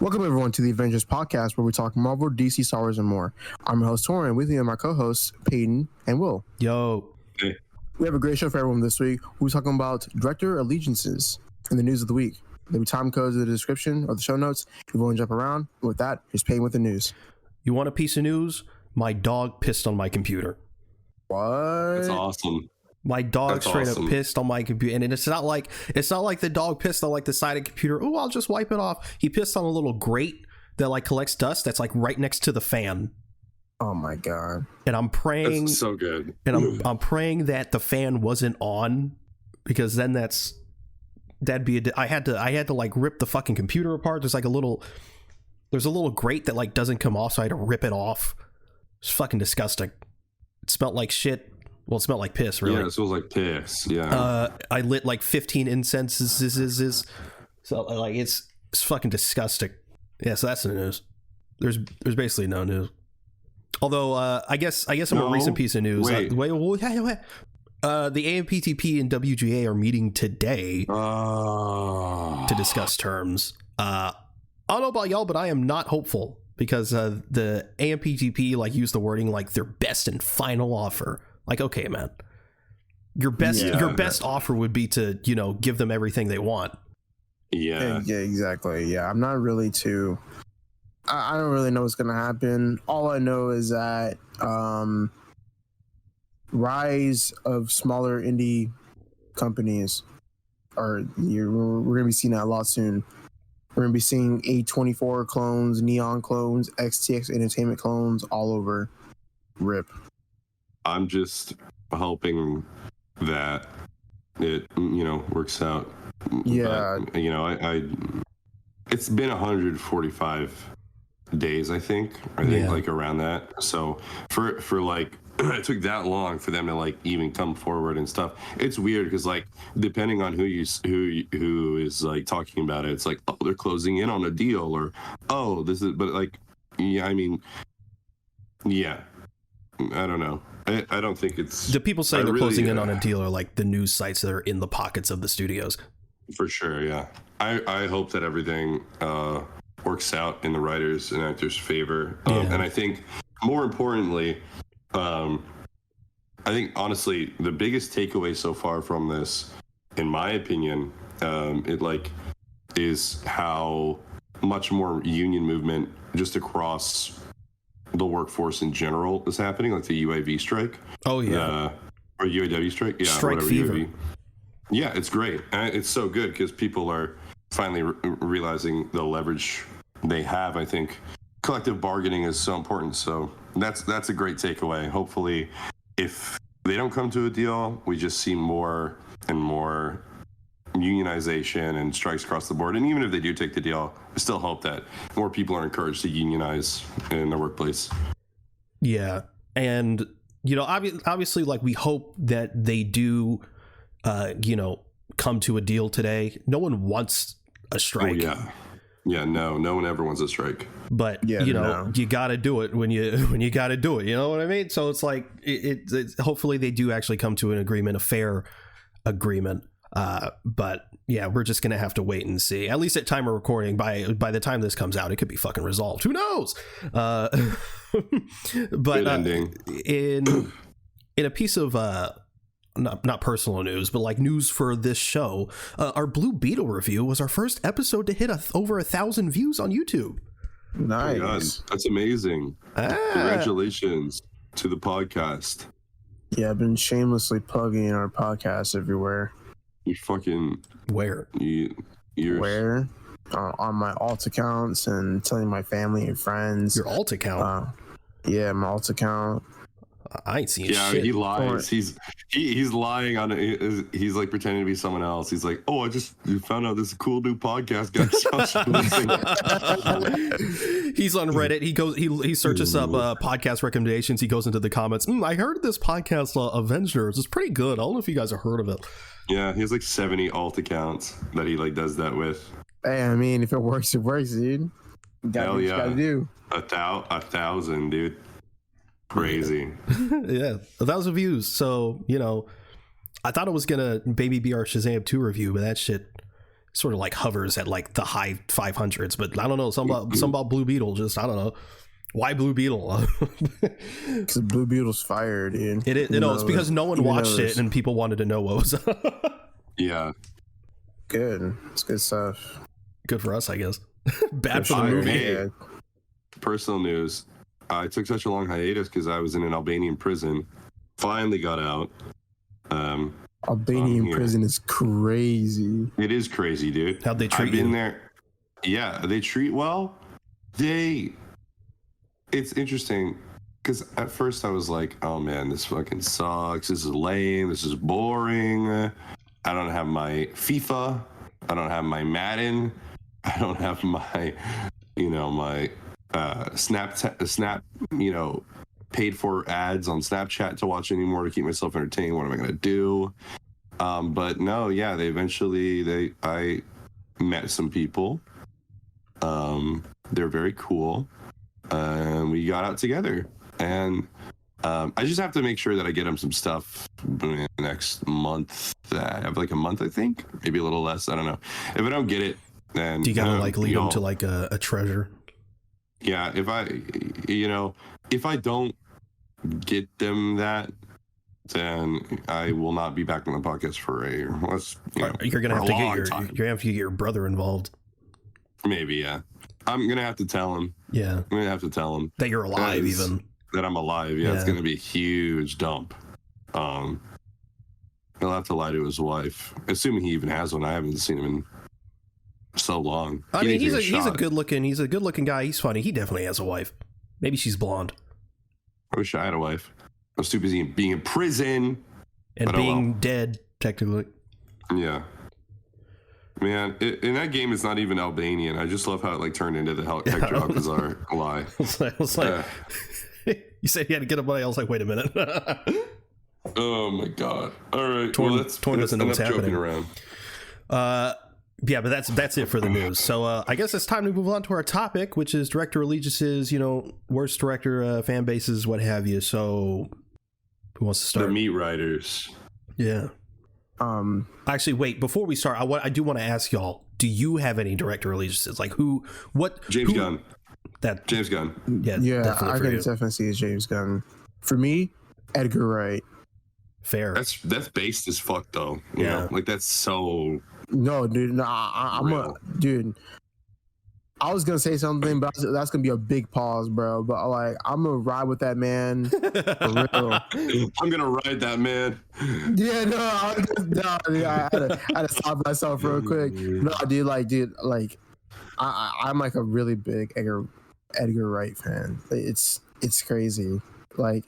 Welcome everyone to the Avengers podcast, where we talk Marvel, DC, Star Wars, and more. I'm your host Torin. With me are my co-hosts Peyton and Will. Yo. Hey. We have a great show for everyone this week. We're talking about director allegiances and the news of the week. There'll be time codes in the description or the show notes. Everyone jump around. And with that, here's Peyton with the news. You want a piece of news? My dog pissed on my computer. What? That's awesome. My dog straight up pissed on my computer, and it's not like the dog pissed on like the side of the computer. Oh, I'll just wipe it off. He pissed on a little grate that like collects dust that's like right next to the fan. Oh my god! And I'm praying, that's so good. And I'm praying that the fan wasn't on, because then that'd be I had to like rip the fucking computer apart. There's a little grate that like doesn't come off, so I had to rip it off. It's fucking disgusting. It smelled like shit. Well, it smelled like piss, really. Yeah, it smells like piss. Yeah. I lit like 15 incenses. So like it's fucking disgusting. Yeah, so that's the news. There's basically no news. Although I guess a more recent piece of news. Wait. The AMPTP and WGA are meeting today to discuss terms. I don't know about y'all, but I am not hopeful, because the AMPTP like used the wording like their best and final offer. Like, okay, man, your best offer would be to, give them everything they want. Yeah, exactly. Yeah, I'm not really too. I don't really know what's gonna happen. All I know is that rise of smaller indie companies we're gonna be seeing that a lot soon. We're gonna be seeing A24 clones, Neon clones, XTX Entertainment clones all over. RIP. I'm just hoping that it, works out. Yeah. But, I it's been 145 days, I think like around that. So for like it took that long for them to like even come forward and stuff. It's weird because like depending on who is like talking about it, it's like, oh, they're closing in on a deal, or oh, this is, but like, yeah, I mean, yeah, I don't know. I don't think it's... The people saying they're closing in on a deal are like the news sites that are in the pockets of the studios. For sure, yeah. I hope that everything works out in the writers' and actors' favor. And I think, more importantly, I think, honestly, the biggest takeaway so far from this, in my opinion, is how much more union movement just across the workforce in general is happening, like the UAV strike. Oh yeah. Or UAW strike. Yeah. Strike fever. UAV. Yeah, it's great. And it's so good because people are finally realizing the leverage they have. I think collective bargaining is so important. So that's a great takeaway. Hopefully, if they don't come to a deal, we just see more and more unionization and strikes across the board. And even if they do take the deal, I still hope that more people are encouraged to unionize in the workplace. Yeah. And, obviously, like, we hope that they do, come to a deal today. No one wants a strike. Oh, yeah. Yeah, no one ever wants a strike. But, you got to do it when you got to do it. You know what I mean? So it's like, it's hopefully they do actually come to an agreement, a fair agreement. But yeah, we're just gonna have to wait and see. At least at time of recording, by the time this comes out, it could be fucking resolved. Who knows? But in a piece of not personal news, but like news for this show, our Blue Beetle review was our first episode to hit over 1,000 views on YouTube. Nice. Oh my God, that's amazing. Congratulations to the podcast. Yeah, I've been shamelessly plugging our podcast everywhere. You fucking... Where? Where? On my alt accounts, and telling my family and friends. Your alt account? Yeah, my alt account. I ain't seen shit. Yeah, he lies. He's lying on it. He's like pretending to be someone else. He's like, oh, I just found out this cool new podcast, guys. He's on Reddit. He searches up podcast recommendations. He goes into the comments. I heard this podcast, Avengenerds. It's pretty good. I don't know if you guys have heard of it. Yeah, he has like 70 alt accounts that he like does that with. Hey, I mean, if it works, dude. You gotta do what you gotta do. 1,000, dude. Crazy. Yeah, 1,000 views. So, I thought it was gonna maybe be our Shazam 2 review, but that shit sort of like hovers at like the high 500s. But I don't know, something about Blue Beetle. Just I don't know. Why Blue Beetle? Because Blue Beetle's fire, dude. It is. It's because no one watched it and people wanted to know what was. Yeah. Good. It's good stuff. Good for us, I guess. Bad for the movie. Yeah. Personal news. I took such a long hiatus because I was in an Albanian prison. Finally got out. Albanian prison is crazy. It is crazy, dude. How'd they treat you? I've been there. Yeah, they treat well. It's interesting because at first I was like, oh man, this fucking sucks. This is lame. This is boring. I don't have my FIFA. I don't have my Madden. I don't have my, my Snap, paid for ads on Snapchat to watch anymore to keep myself entertained. What am I going to do? But no, yeah, I met some people. They're very cool. We got out together, and I just have to make sure that I get them some stuff in the next month. I have like a month, I think, maybe a little less. I don't know. If I don't get it, then do you gotta like lead them to like a treasure? Yeah, if I don't get them that, then I will not be back on the podcast for you're gonna have to get your brother involved. Maybe, yeah. I'm gonna have to tell him. Yeah, I'm gonna have to tell him that you're alive, even that I'm alive. Yeah, it's gonna be a huge dump. He'll have to lie to his wife, assuming he even has one. I haven't seen him in so long. I mean, he's a good looking guy. He's funny. He definitely has a wife. Maybe she's blonde. I wish I had a wife. I was too busy being in prison and being dead, technically. Yeah. Man, in that game, it's not even Albanian. I just love how it like turned into the Hector Alcazar lie. It's like you said you had to get a buddy. I was like, wait a minute. Oh my god! All right, Torn doesn't know what's happening. Around. Yeah, but that's it for the news. So I guess it's time to move on to our topic, which is director allegiances. Worst director, fan bases, what have you. So who wants to start? The meat riders. Yeah. Actually, wait. Before we start, I do want to ask y'all: do you have any director allegiances? Like James Gunn. James Gunn. Yeah. I can definitely see it's James Gunn. For me, Edgar Wright. Fair. That's based as fuck though. You know? Like that's so. No, dude. No, dude. I was gonna say something, but that's gonna be a big pause, bro. But like, I'm gonna ride with that man. For real. I'm gonna ride that man. Yeah, I had to stop myself real quick. No, dude, I'm like a really big Edgar Wright fan. It's crazy. Like,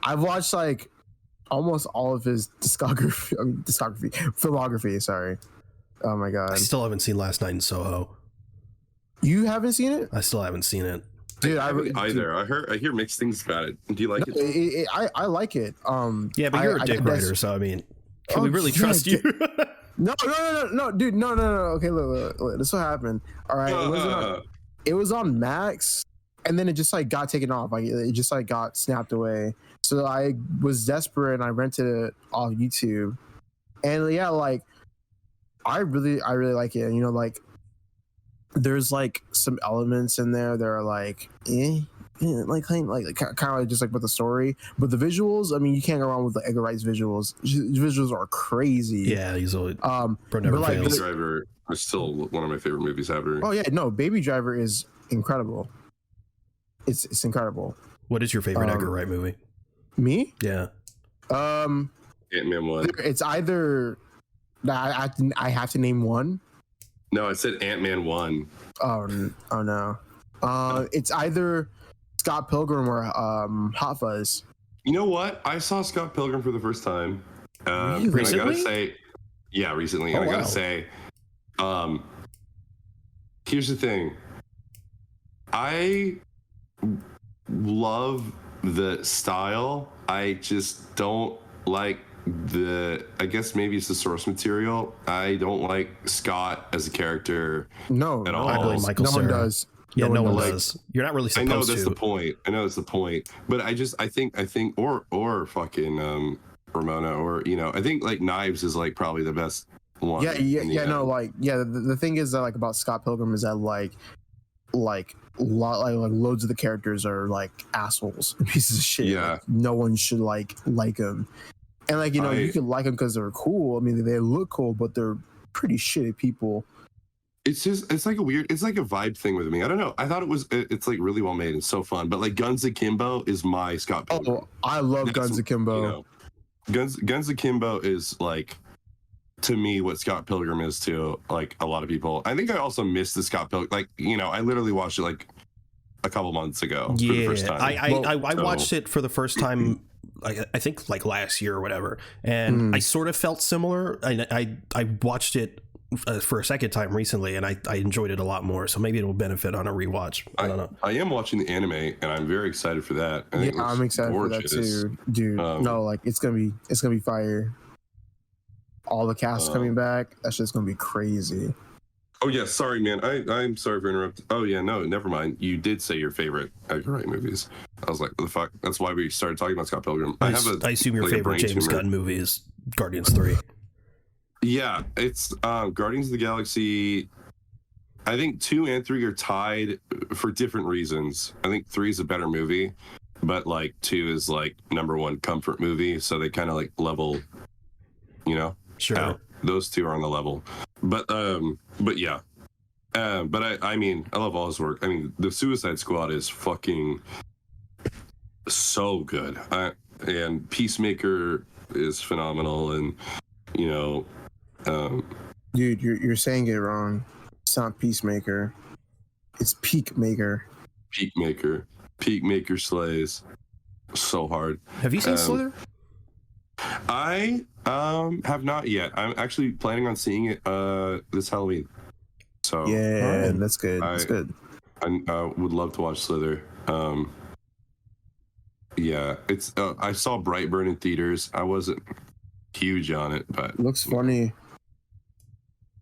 I've watched like almost all of his filmography. Sorry. Oh my god. I still haven't seen Last Night in Soho. You haven't seen it? I still haven't seen it. Dude, I hear mixed things about it. Do you like it? I like it. Yeah, but you're a dick writer, so I mean, can we really trust you? No, dude, no. Okay, look, this is what happened. All right, it was on Max, and then it just like got taken off. Like it just like got snapped away. So I was desperate and I rented it off YouTube, and yeah, like I really like it. And like there's like some elements in there that are like like kind of just like with the story, but the visuals, I mean, you can't go wrong with the Edgar Wright's visuals. His visuals are crazy. Yeah, he's always but like Baby Driver is still one of my favorite movies ever. Oh yeah, no, Baby Driver is incredible. It's incredible. What is your favorite Edgar Wright movie? Me? Yeah. Ant-Man 1. It's either I have to name one. No, it said Ant-Man 1. Oh no. It's either Scott Pilgrim or Hot Fuzz. You know what? I saw Scott Pilgrim for the first time. Recently? I gotta say, yeah, recently. And I gotta say, here's the thing. I love the style. I just don't like I guess maybe it's the source material. I don't like Scott as a character. No, at all. I blame Michael Cera. No one does. Yeah, no one does. You're not really supposed to. I know that's the point. But I think or fucking Ramona, or I think like Knives is like probably the best one. The thing is that like about Scott Pilgrim is that like loads of the characters are like assholes and pieces of shit. Yeah. Like, no one should like them. And like, you can like them because they're cool. I mean, they look cool, but they're pretty shitty people. It's like a vibe thing with me. I don't know. I thought it's like really well made and so fun. But like Guns Akimbo is my Scott Pilgrim. Oh, I love Guns Akimbo. Guns Akimbo is like, to me, what Scott Pilgrim is to like a lot of people. I think I also missed the Scott Pilgrim. Like, I literally watched it like a couple months ago for the first time. I watched it for the first time. I think like last year or whatever, and I sort of felt similar. I watched it for a second time recently, and I enjoyed it a lot more. So maybe it'll benefit on a rewatch. I don't know. I am watching the anime, and I'm very excited for that. I'm excited for that too, dude. It's gonna be fire. All the cast coming back. That's just gonna be crazy. Oh yeah, sorry man. I'm sorry for interrupting. Oh yeah, no, never mind. You did say your favorite Edgar Wright movies. I was like, what the fuck? That's why we started talking about Scott Pilgrim. I assume your favorite James Gunn movie is Guardians 3. Yeah, it's Guardians of the Galaxy. I think 2 and 3 are tied for different reasons. I think 3 is a better movie, but like 2 is like #1 comfort movie. So they kind of like level, Sure. out. Those 2 are on the level. But yeah. But I mean, I love all his work. I mean, the Suicide Squad is fucking so good. And Peacemaker is phenomenal. And, dude, you're saying it wrong. It's not Peacemaker. It's Peakmaker. Peakmaker slays so hard. Have you seen Slither? I have not yet. I'm actually planning on seeing it this Halloween. So yeah, that's good. That's good. I would love to watch Slither. Yeah, it's. I saw Brightburn in theaters. I wasn't huge on it, but it looks funny.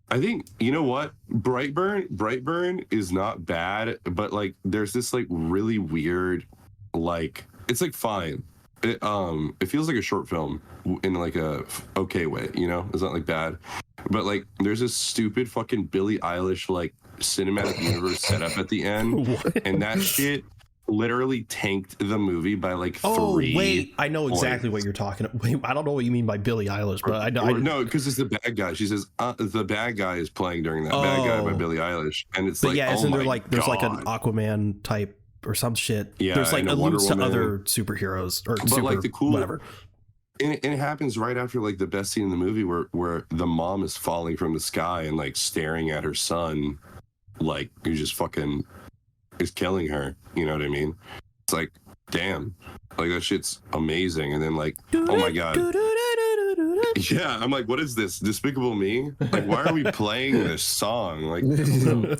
I think you know what Brightburn is not bad, but like there's this like really weird, like it's like fine. It feels like a short film in like a okay way, it's not like bad, but like there's this stupid fucking Billie Eilish like cinematic universe setup at the end, and that shit literally tanked the movie by like 3. Oh wait, I know exactly what you're talking about. Wait, I don't know what you mean by Billie Eilish, but I know. No, because it's the bad guy. She says the bad guy is playing during that bad guy by Billie Eilish, and it's like, isn't there like there's like an Aquaman type or some shit? Yeah, there's like alludes to other superheroes or like the cool whatever. And it happens right after like the best scene in the movie where the mom is falling from the sky and like staring at her son, like who just fucking is killing her. You know what I mean? It's like, damn, like that shit's amazing. And then like, oh my god. Yeah, I'm like, what is this? Despicable Me? Like, why are we playing this song? Like, I don't know.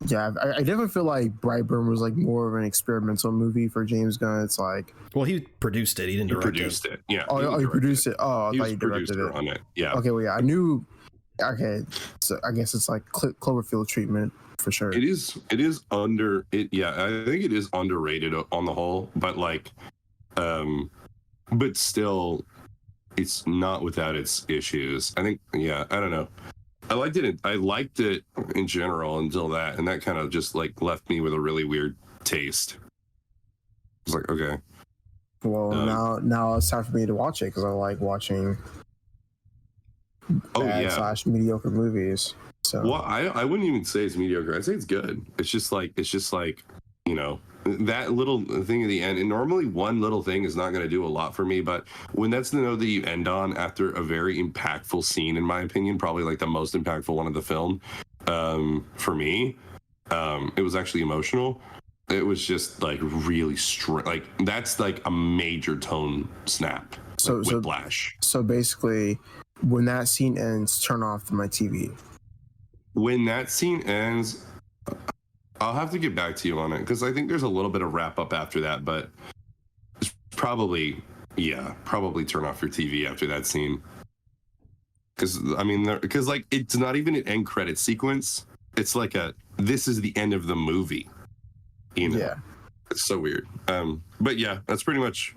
Yeah, I definitely feel like Brightburn was like more of an experimental movie for James Gunn. It's like, well, he produced it. He didn't direct it. Yeah. Oh, he produced it. Oh, I thought he directed it. On it. Yeah. Okay, well, yeah, I knew. Okay, so I guess it's like Cloverfield treatment for sure. It is under it. Yeah, I think it is underrated on the whole, but like, but still, it's not without its issues. I think. Yeah, I don't know. I liked it in general until that, and that kind of just like left me with a really weird taste. I was like, okay. Well, now it's time for me to watch it because I like watching bad / mediocre movies. So well, I wouldn't even say it's mediocre. I'd say it's good. It's just like that little thing at the end, and normally one little thing is not going to do a lot for me, but when that's the note that you end on after a very impactful scene, in my opinion, probably like the most impactful one of the film, for me, it was actually emotional. It was just like really like that's like a major tone snap. So whiplash. So basically, when that scene ends, turn off my TV. When that scene ends, I'll have to get back to you on it because I think there's a little bit of wrap up after that, but it's probably turn off your TV after that scene. Because like it's not even an end credit sequence. It's like this is the end of the movie. Yeah, it's so weird. But yeah, that's pretty much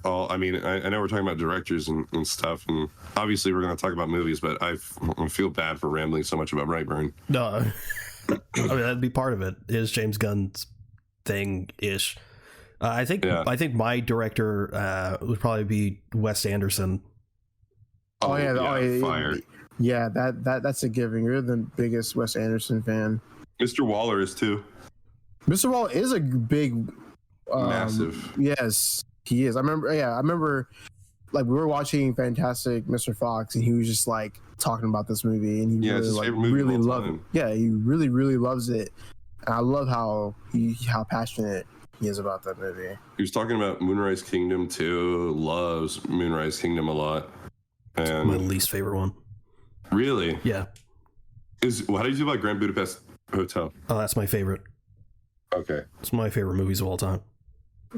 all. I mean, I know we're talking about directors and stuff, and obviously we're going to talk about movies, but I feel bad for rambling so much about Brightburn. No, I mean that'd be part of it. Is James Gunn's thing ish? I think my director would probably be Wes Anderson. Fire. Yeah, that's a given. You're the biggest Wes Anderson fan. Mr. Waller is too. Mr. Waller is a big, massive. Yes, he is. I remember, like we were watching Fantastic Mr. Fox, and he was just like talking about this movie, and he really loved it. Yeah, he really loves it. And I love how passionate he is about that movie. He was talking about Moonrise Kingdom too. Loves Moonrise Kingdom a lot. And it's my least favorite one. Really? Yeah. How do you feel about Grand Budapest Hotel? Oh, that's my favorite. Okay. It's my favorite movies of all time.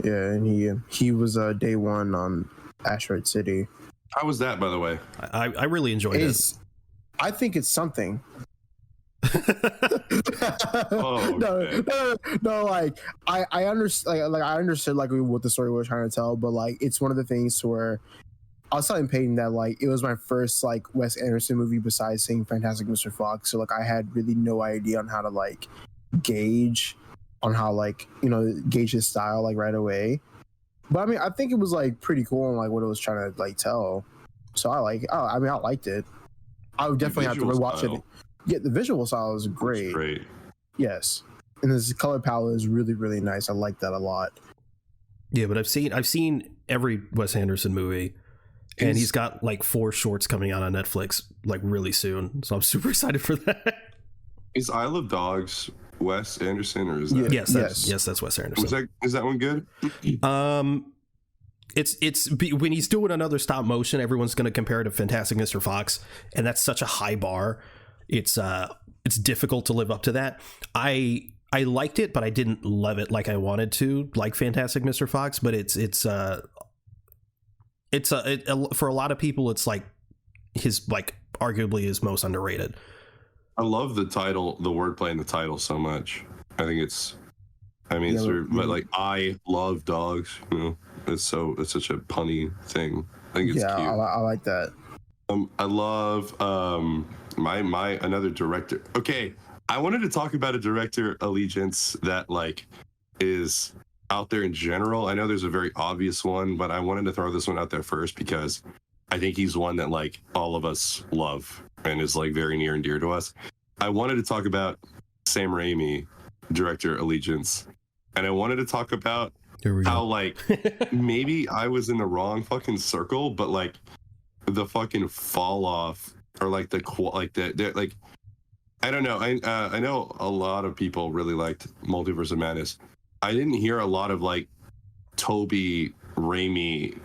Yeah, and he was day one on Asteroid City. How was that, by the way? I really enjoyed it. I think it's something. No, like I understand, I understood like what the story was trying to tell, but like it's one of the things where I was telling Peyton that like it was my first like Wes Anderson movie besides seeing Fantastic Mr. Fox, so like I had really no idea on how to like gauge his style like right away. But I mean, I think it was like pretty cool and like what it was trying to like tell. So I liked it. I would definitely have to rewatch it. Yeah, the visual style is great. Great. Yes, and this color palette is really really nice. I like that a lot. Yeah, but I've seen every Wes Anderson movie, and he's got like 4 shorts coming out on Netflix like really soon. So I'm super excited for that. Is Isle of Dogs Wes Anderson, or is that? Yes, that's Wes Anderson. Is that one good? It's when he's doing another stop motion, everyone's going to compare it to Fantastic Mr. Fox, and that's such a high bar. It's difficult to live up to that. I liked it, but I didn't love it like I wanted to, like Fantastic Mr. Fox. But it's for a lot of people, it's like his like arguably his most underrated. I love the title, the wordplay in the title so much. I think but like I love dogs. You know, it's such a punny thing. I think it's cute. I like that. I love my another director. Okay, I wanted to talk about a director allegiance that like is out there in general. I know there's a very obvious one, but I wanted to throw this one out there first because I think he's one that like all of us love and is like very near and dear to us. I wanted to talk about Sam Raimi, director allegiance, and I wanted to talk about how like maybe I was in the wrong fucking circle, but like the fucking fall off or like the like I don't know. I know a lot of people really liked Multiverse of Madness. I didn't hear a lot of like Toby Raimi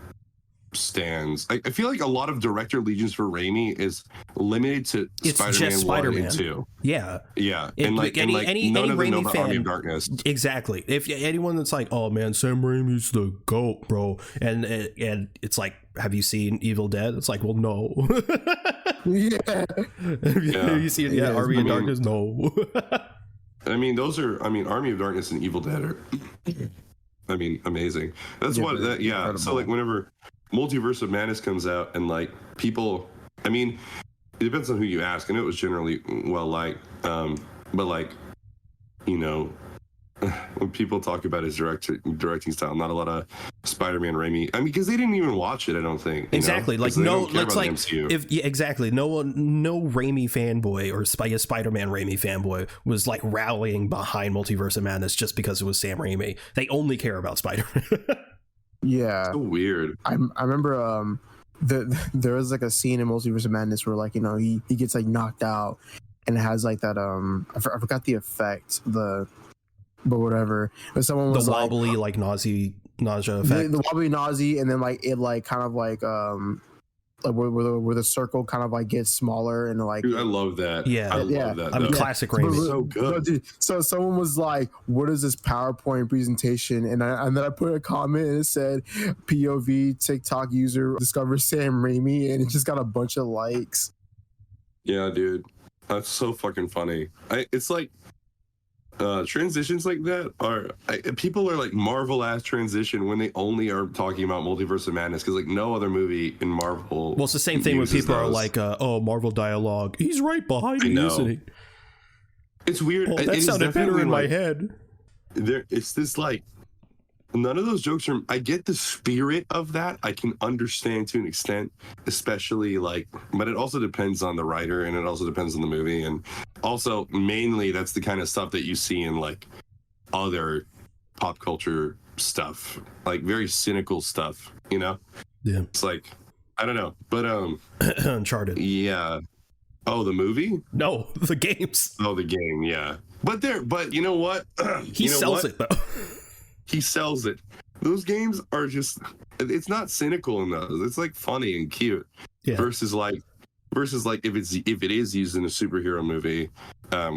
stands. I feel like a lot of director allegiance for Raimi is limited to Spider-Man 1 and 2. Yeah. And like none of them know about Army of Darkness. Exactly. If anyone that's like, oh man, Sam Raimi's the GOAT, bro, and it's like, have you seen Evil Dead? It's like, well, no. Have you seen Army of Darkness? No. I mean, Army of Darkness and Evil Dead are amazing. That's incredible. So like whenever Multiverse of Madness comes out and like people, I mean, it depends on who you ask. I know it was generally well liked, but like, you know, when people talk about his directing style, not a lot of Spider-Man Raimi. I mean, because they didn't even watch it. I don't think exactly. Like no, it's like exactly. No Raimi fanboy or Spider-Man Raimi fanboy was like rallying behind Multiverse of Madness just because it was Sam Raimi. They only care about Spider-Man. Yeah, so weird. I remember there was like a scene in Multiverse of Madness where like, you know, he gets like knocked out and it has like that I forgot the effect, but whatever. But someone was the wobbly like nausea effect. The wobbly nausea, and then like it like kind of like where the circle kind of like gets smaller and like. Dude, I love that. Yeah, I love that. I mean, classic Raimi. So good. Dude, so someone was like, "What is this PowerPoint presentation?" And then I put a comment and it said, "POV TikTok user discovers Sam Raimi," and it just got a bunch of likes. Yeah, dude, that's so fucking funny. It's like, transitions like that people are like Marvel ass transition when they only are talking about Multiverse of Madness, because like no other movie in Marvel. Well, it's the same thing when people are like, "Oh, Marvel dialogue. He's right behind me, isn't he?" It's weird. Oh, that sounded better in my head. It's this like none of those jokes are. I get the spirit of that. I can understand to an extent, especially like, but it also depends on the writer and it also depends on the movie, and also mainly that's the kind of stuff that you see in like other pop culture stuff, like very cynical stuff. You know? Yeah. It's like I don't know, but Uncharted. Yeah. Oh, the movie? No, the games. Oh, the game. Yeah. But you know what? He sells it though. He sells it. Those games are just, it's not cynical in those. It's like funny and cute. Yeah. Versus like if it is used in a superhero movie,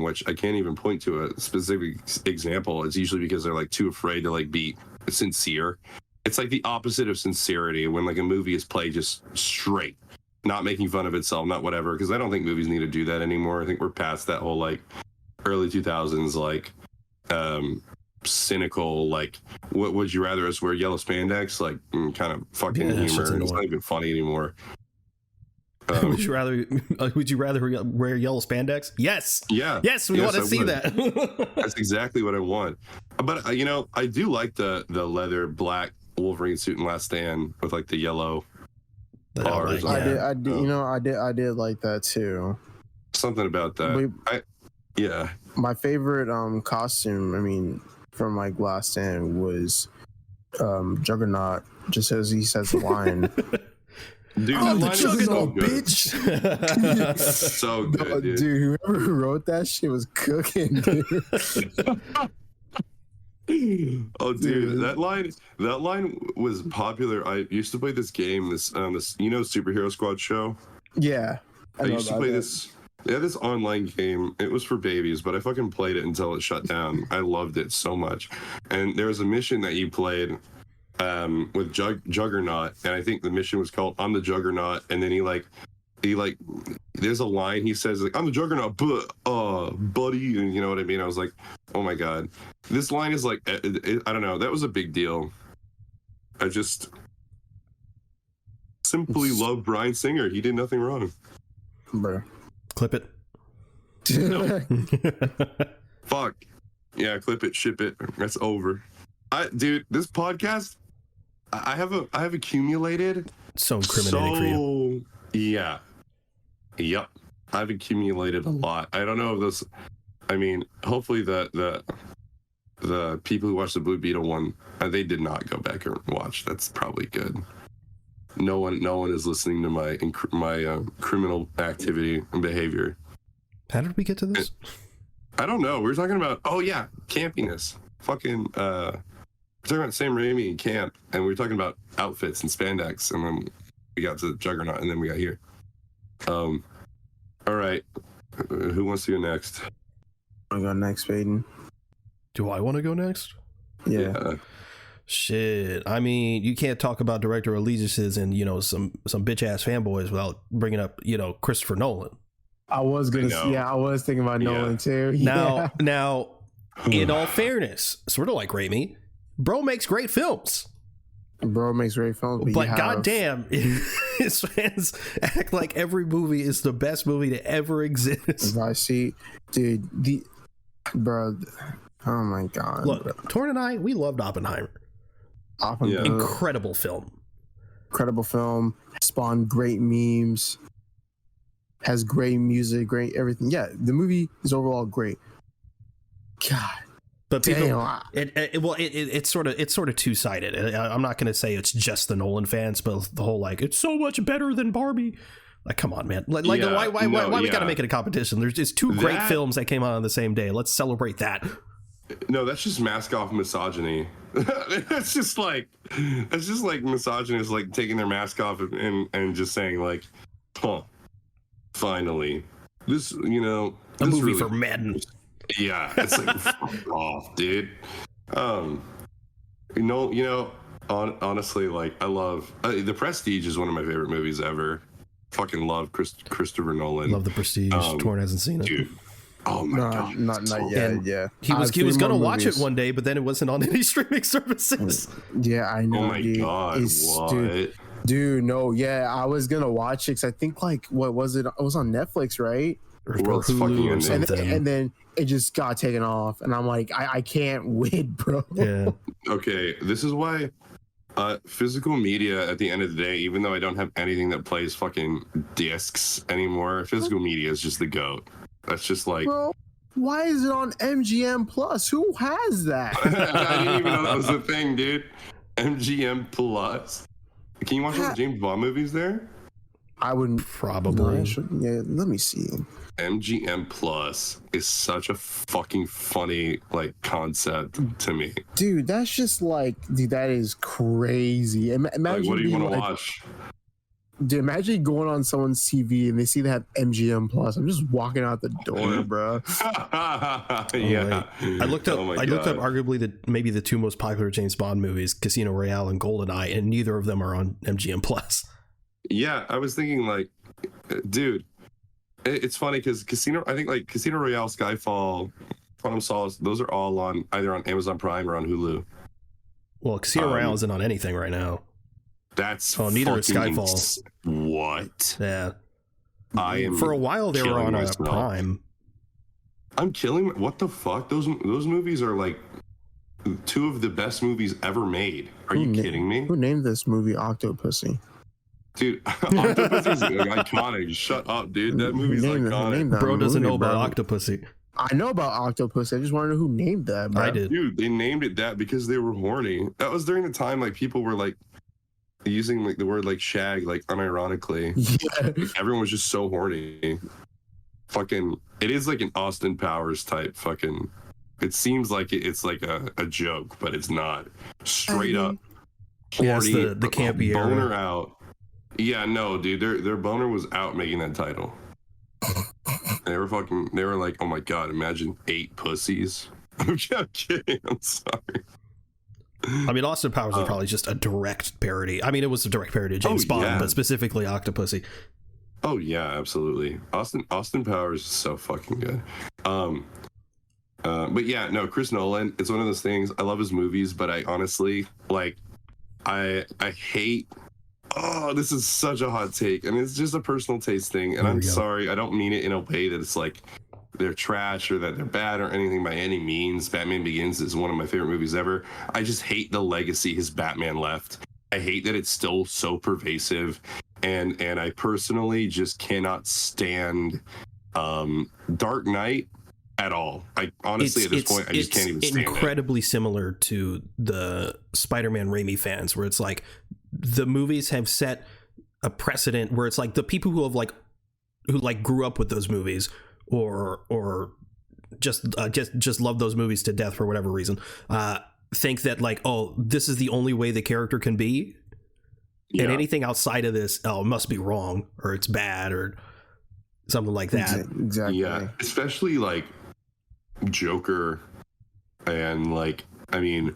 which I can't even point to a specific example. It's usually because they're like too afraid to like be sincere. It's like the opposite of sincerity when like a movie is played just straight, not making fun of itself, not whatever. Because I don't think movies need to do that anymore. I think we're past that whole like early 2000s like cynical like what would you rather us wear yellow spandex like kind of fucking humor. It's not even funny anymore. Would you rather wear yellow spandex? Yes. Yeah. Yes, we want to see that. That's exactly what I want. But you know, I do like the leather black Wolverine suit in Last Stand with like the yellow bars. I did. You know, I did like that too. Something about that. Yeah. My favorite costume, I mean, from like Last Stand was Juggernaut, just as he says the line. Dude, I'm the Juggernaut, bitch. So good, dude. Whoever wrote that shit was cooking, dude. Oh, dude, that line was popular. I used to play this game, this Superhero Squad show. Yeah, I used to play this. Yeah, this online game. It was for babies, but I fucking played it until it shut down. I loved it so much. And there was a mission that you played with Juggernaut, and I think the mission was called "I'm the Juggernaut." And then he there's a line he says like, "I'm the Juggernaut, but buddy," and you know what I mean. I was like, oh my god, this line is like, I don't know. That was a big deal. I just simply love Bryan Singer. He did nothing wrong. Bro. Clip it. No. Fuck. Yeah, clip it, ship it. That's over. Dude, this podcast, I have accumulated so incriminating for you. Yeah. Yep. I've accumulated a lot. I don't know if this. I mean, hopefully the people who watched the Blue Beetle one, they did not go back and watch. That's probably good. No one is listening to my criminal activity and behavior. How did we get to this? I don't know. We were talking about campiness. Fucking we're talking about Sam Raimi and camp, and we were talking about outfits and spandex, and then we got to Juggernaut, and then we got here. All right. Who wants to go next? I go next, Peyton. Do I want to go next? Yeah. Shit. I mean, you can't talk about director allegiances and, some bitch ass fanboys without bringing up, Christopher Nolan. I was thinking about Nolan too. Yeah. Now, in all fairness, sort of like Raimi, bro makes great films. But goddamn, his fans act like every movie is the best movie to ever exist. I see, dude. Bro, oh my god. Look, Torn and I, we loved Oppenheimer. Yeah. Incredible film. Spawned great memes. Has great music, great everything. Yeah, the movie is overall great. God. But people, it's sort of two-sided. I'm not going to say it's just the Nolan fans, but the whole it's so much better than Barbie. Like, come on, man. Why we got to make it a competition? There's just two great films that came out on the same day. Let's celebrate that. No, that's just mask off misogyny. That's just like misogynists like taking their mask off and just saying like, finally, this a movie really, for men. Yeah, it's like fuck off, dude. Honestly, like I love The Prestige is one of my favorite movies ever. Fucking love Christopher Nolan. Love The Prestige. Torn hasn't seen it. Dude, Oh my god, not yet. Yeah, he was gonna watch it one day, but then it wasn't on any streaming services. Yeah, I know. Oh my god, what? Dude, no, yeah, I was gonna watch it because I think like what was it? It was on Netflix, right? Or Hulu or something. And then it just got taken off, and I'm like, I can't wait, bro. Yeah. Okay, this is why physical media at the end of the day, even though I don't have anything that plays fucking discs anymore, physical media is just the GOAT. That's just like, bro, why is it on MGM Plus? Who has that? I didn't even know that was a thing, dude. MGM Plus. Can you watch all the James Bond movies there? I wouldn't. Probably. Yeah, let me see. MGM Plus is such a fucking funny like concept to me. Dude, that's just like, dude, that is crazy. Imagine Like, what do you want to like, watch? Dude, imagine going on someone's TV and they see they have MGM Plus. I'm just walking out the door, bro. Yeah. I looked up arguably maybe the two most popular James Bond movies, Casino Royale and GoldenEye, and neither of them are on MGM Plus. Yeah, I was thinking like, dude, it's funny because Casino Royale, Skyfall, Quantum Solace, those are all on either on Amazon Prime or on Hulu. Well, Casino Royale isn't on anything right now. That's neither is Skyfall. What? Yeah. I am for a while they were on Prime. I'm killing. What the fuck? Those movies are like two of the best movies ever made. Are you kidding me? Who named this movie Octopussy? Dude, Octopussy is iconic. Shut up, dude. That movie's iconic. Bro doesn't know about Octopussy. I know about Octopussy. I just want to know who named that, bro. I did. Dude, they named it that because they were horny. That was during the time like people were like using like the word like shag like unironically. Yeah. Everyone was just so horny. Fucking, it is like an Austin Powers type fucking. It seems like it's like a joke, but it's not. Straight up horny. Yes, the campy boner era. out. Yeah, no, dude, their boner was out making that title. They were like, oh my god, imagine 8 pussies. I'm kidding. I'm sorry. I mean, Austin Powers was probably just a direct parody. I mean, it was a direct parody of James Bond, but specifically Octopussy. Oh yeah, absolutely. Austin Powers is so fucking good. But yeah, no, Chris Nolan, it's one of those things. I love his movies, but I honestly like I hate. Oh, this is such a hot take, and it's just a personal taste thing. And I'm sorry, I don't mean it in a way that it's like they're trash or that they're bad or anything by any means. Batman Begins is one of my favorite movies ever. I just hate the legacy his Batman left. I hate that it's still so pervasive, and I personally just cannot stand Dark Knight at all. I honestly at this point I just can't even stand it. It's incredibly similar to the Spider-Man Raimi fans, where it's like the movies have set a precedent where it's like the people who grew up with those movies or just love those movies to death for whatever reason, think that like, oh, this is the only way the character can be, and anything outside of this, it must be wrong or it's bad or something like that. Exactly. Yeah, especially like Joker and like, I mean,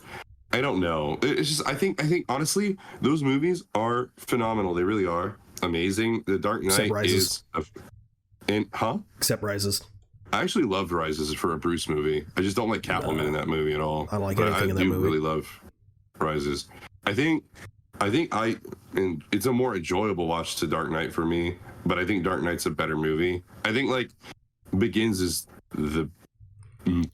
I don't know. It's just I think honestly those movies are phenomenal. They really are amazing. The Dark Knight is Except Rises. I actually loved Rises for a Bruce movie. I just don't like Catwoman in that movie at all. I don't like anything in that movie. I do really love Rises. I think it's a more enjoyable watch to Dark Knight for me, but I think Dark Knight's a better movie. I think like Begins is the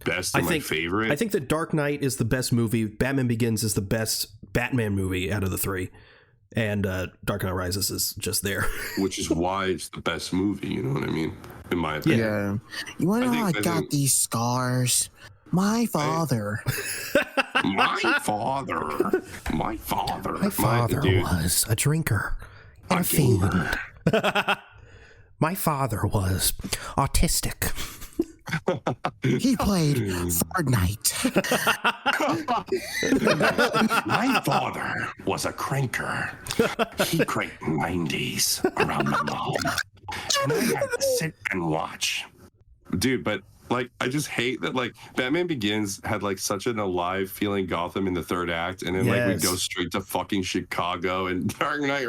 best and my favorite. I think that Dark Knight is the best movie. Batman Begins is the best Batman movie out of the three, and Dark Knight Rises is just there. Which is why it's the best movie. You know what I mean? In my opinion. Yeah. You want to know how I got these scars? My father. My father was a drinker and a fiend. My father was autistic. He played Fortnite. My father was a cranker. He cranked 90s around my mom. And I had to sit and watch. Dude, but like, I just hate that like Batman Begins had like such an alive feeling Gotham in the third act, and then like we go straight to fucking Chicago and Dark Knight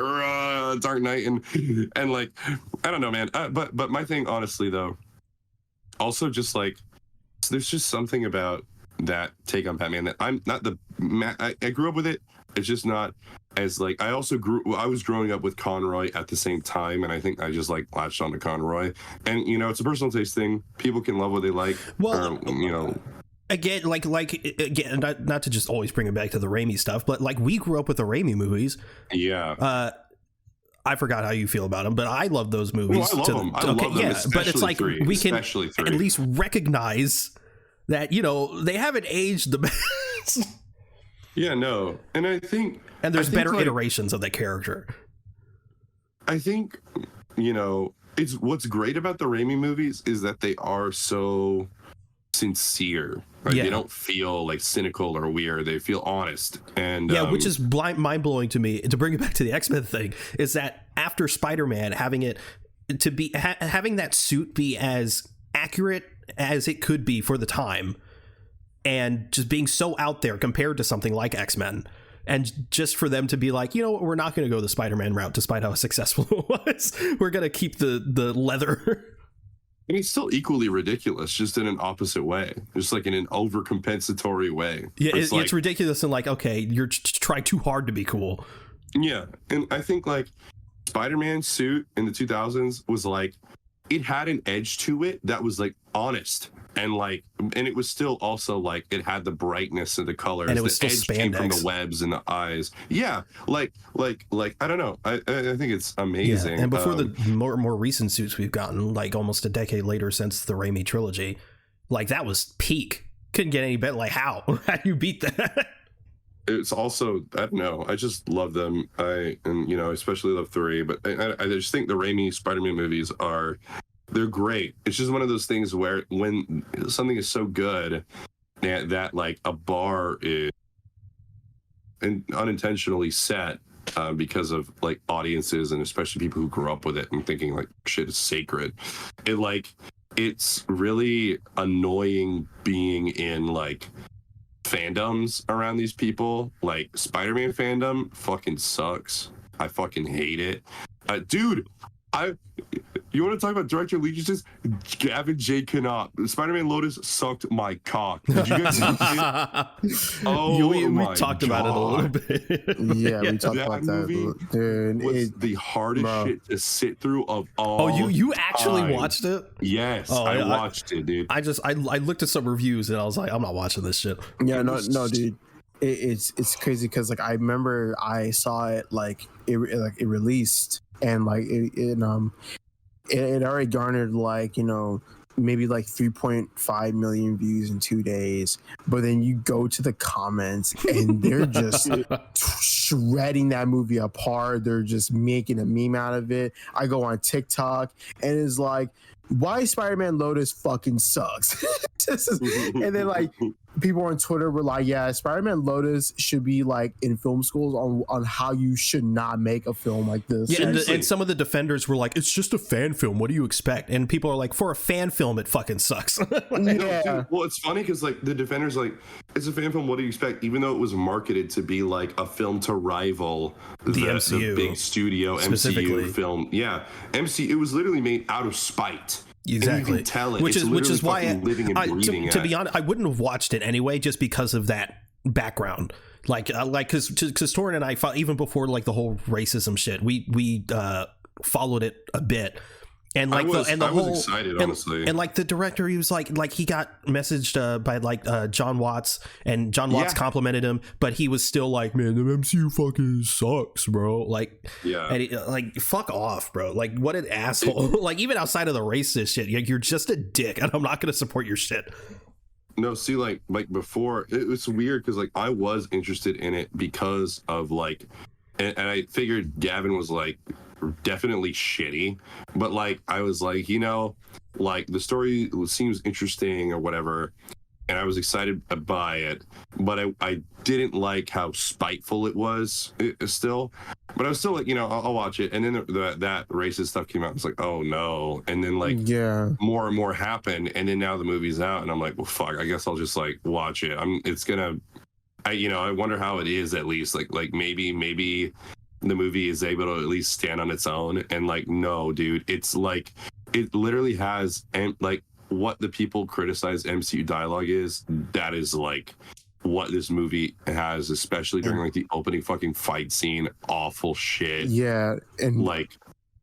and like I don't know, man. But my thing honestly though also just like, there's just something about that take on Batman that I'm not I grew up with it. It's just not as like, I was growing up with Conroy at the same time, and I think I just like latched on to Conroy. And it's a personal taste thing. People can love what they like. Well, again, again, not to just always bring it back to the Raimi stuff, but like we grew up with the Raimi movies. Yeah. I forgot how you feel about them, but I love those movies. Well, I love them. I love them, but it's like we can at least recognize that they haven't aged the best. Yeah, no, and I think there's better iterations of that character. I think it's what's great about the Raimi movies is that they are so sincere. Right? They don't feel like cynical or weird. They feel honest. And which is mind-blowing to me. To bring it back to the X-Men thing, is that after Spider-Man having that suit be as accurate as it could be for the time, and just being so out there compared to something like X-Men, and just for them to be like, we're not going to go the Spider-Man route despite how successful it was. We're going to keep the leather. And he's still equally ridiculous, just in an opposite way, just like in an overcompensatory way. Yeah, it's ridiculous and like, okay, you're trying too hard to be cool. Yeah, and I think like Spider-Man's suit in the 2000s was like, it had an edge to it that was like honest, and it was still also like it had the brightness of the colors, and it was the still edge came spandex from the webs and the eyes. Yeah, like I don't know. I think it's amazing. Yeah, and before the more recent suits we've gotten, like almost a decade later since the Raimi trilogy, like that was peak. Couldn't get any better. Like how do you beat that? It's also, I don't know, I just love them. I especially love 3, but I just think the Raimi Spider-Man movies they're great. It's just one of those things where when something is so good that like a bar is unintentionally set because of like audiences and especially people who grew up with it and thinking like shit is sacred. It's really annoying being in like fandoms around these people. Like Spider-Man fandom fucking sucks. I fucking hate it. Dude, you want to talk about director allegiances? Gavin J. Knopf. Spider-Man Lotus sucked my cock. Did you guys see it? Oh, we talked about it a little bit. Yeah, we talked about that. Dude, was the hardest shit to sit through of all. Oh, you actually watched it? Yes, I watched it, dude. I looked at some reviews and I was like, I'm not watching this shit. Yeah, no, dude. It's crazy because like I remember I saw it like it released, and like it already garnered like maybe like 3.5 million views in 2 days, but then you go to the comments and they're just shredding that movie apart. They're just making a meme out of it. I go on TikTok and it's like, why Spider-Man Lotus fucking sucks. And then like people on Twitter were like, yeah, Spider-Man Lotus should be like in film schools on how you should not make a film like this. Yeah, and some of the defenders were like, it's just a fan film, what do you expect? And people are like, for a fan film it fucking sucks. Dude, well, it's funny because like the defenders like, it's a fan film, what do you expect? Even though it was marketed to be like a film to rival the MCU, the big studio MCU film. Yeah, it was literally made out of spite. Exactly. And you can tell it. Which is why living and breathing to be honest, I wouldn't have watched it anyway just because of that background. Like because Torin and I, even before like the whole racism shit, we followed it a bit. And like I was excited, honestly. And like the director, he was like he got messaged by like John Watts, and John Watts complimented him, but he was still like, man, the MCU fucking sucks, bro. Like, yeah, and like fuck off, bro. Like, what an asshole. Like, even outside of the racist shit, you're just a dick, and I'm not gonna support your shit. No, see, like before, it was weird because like I was interested in it because of like, and I figured Gavin was like definitely shitty, but like I was like, like the story seems interesting or whatever, and I was excited by it, but I didn't like how spiteful it was still, but I was still like, I'll watch it. And then that racist stuff came out. It's like, oh no. And then like more and more happened, and then now the movie's out and I'm like, well fuck, I guess I'll just like watch it. I wonder how it is, at least like maybe the movie is able to at least stand on its own. And like, no, dude, it's like it literally has like what the people criticize MCU dialogue is, that is like what this movie has, especially during like the opening fucking fight scene. Awful shit. Yeah, and like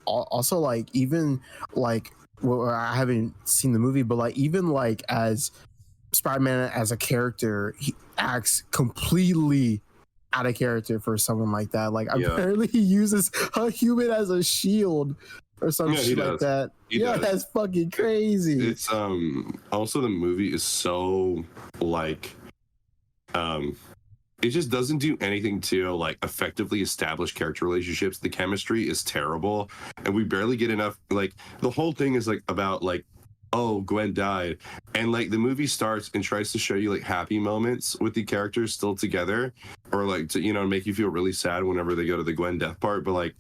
also like even like, well, I haven't seen the movie, but like even like as Spider-Man as a character, he acts completely out of character for someone like that. Like apparently he uses a human as a shield or some shit like that. That's fucking crazy. It's also the movie is so like it just doesn't do anything to like effectively establish character relationships. The chemistry is terrible, and we barely get enough. Like the whole thing is like about like, oh, Gwen died, and like the movie starts and tries to show you like happy moments with the characters still together, or like to, you know, make you feel really sad whenever they go to the Gwen death part. But like,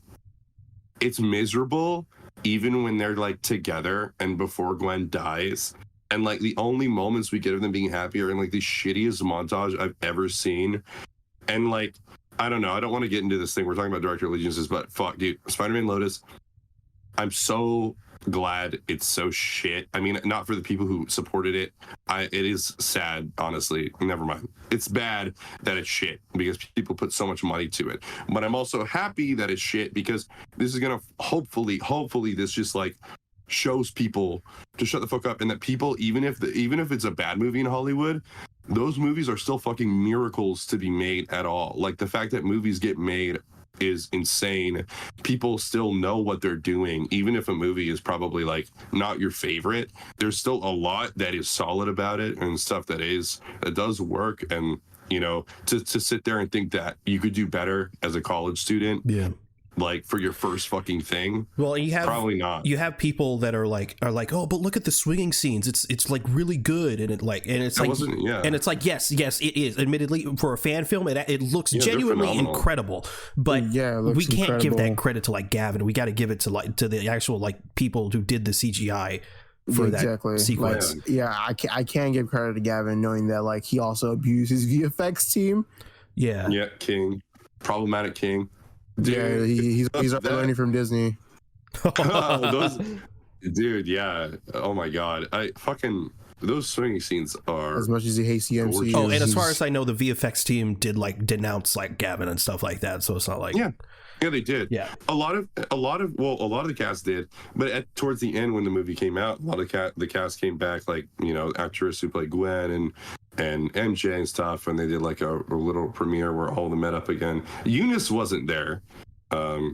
it's miserable even when they're like together and before Gwen dies. And like the only moments we get of them being happy are in like the shittiest montage I've ever seen. And like, I don't know, I don't want to get into this thing. We're talking about director allegiances, but fuck, dude, Spider-Man Lotus, I'm so glad it's so shit. I mean, not for the people who supported it. It is sad, honestly. Never mind. It's bad that it's shit because people put so much money to it. But I'm also happy that it's shit because this is gonna hopefully this just like shows people to shut the fuck up, and that people, even if it's a bad movie in Hollywood, those movies are still fucking miracles to be made at all. Like the fact that movies get made is insane. People still know what they're doing, even if a movie is probably like not your favorite. There's still a lot that is solid about it and stuff that does work. And you know, to sit there and think that you could do better as a college student, like for your first fucking thing, well, you have probably not. You have people that are like, oh, but look at the swinging scenes, it's like really good, and it's like yes it is, admittedly, for a fan film it looks genuinely incredible, but we can't give that credit to like Gavin. We got to give it to the actual like people who did the CGI for that sequence. I can't give credit to Gavin, knowing that like he also abused his VFX team. King, problematic king. Dude, he's learning from Disney. Dude, yeah. Oh my god, those swinging scenes are, as much as he hates the MCU. Oh, and as far as I know, the VFX team did like denounce like Gavin and stuff like that. So it's not like yeah, they did. Yeah, a lot of the cast did, but towards the end when the movie came out, a lot of the cast came back, like, you know, actress who played Gwen and MJ and stuff, and they did like a little premiere where all of them met up again. Eunice wasn't there. I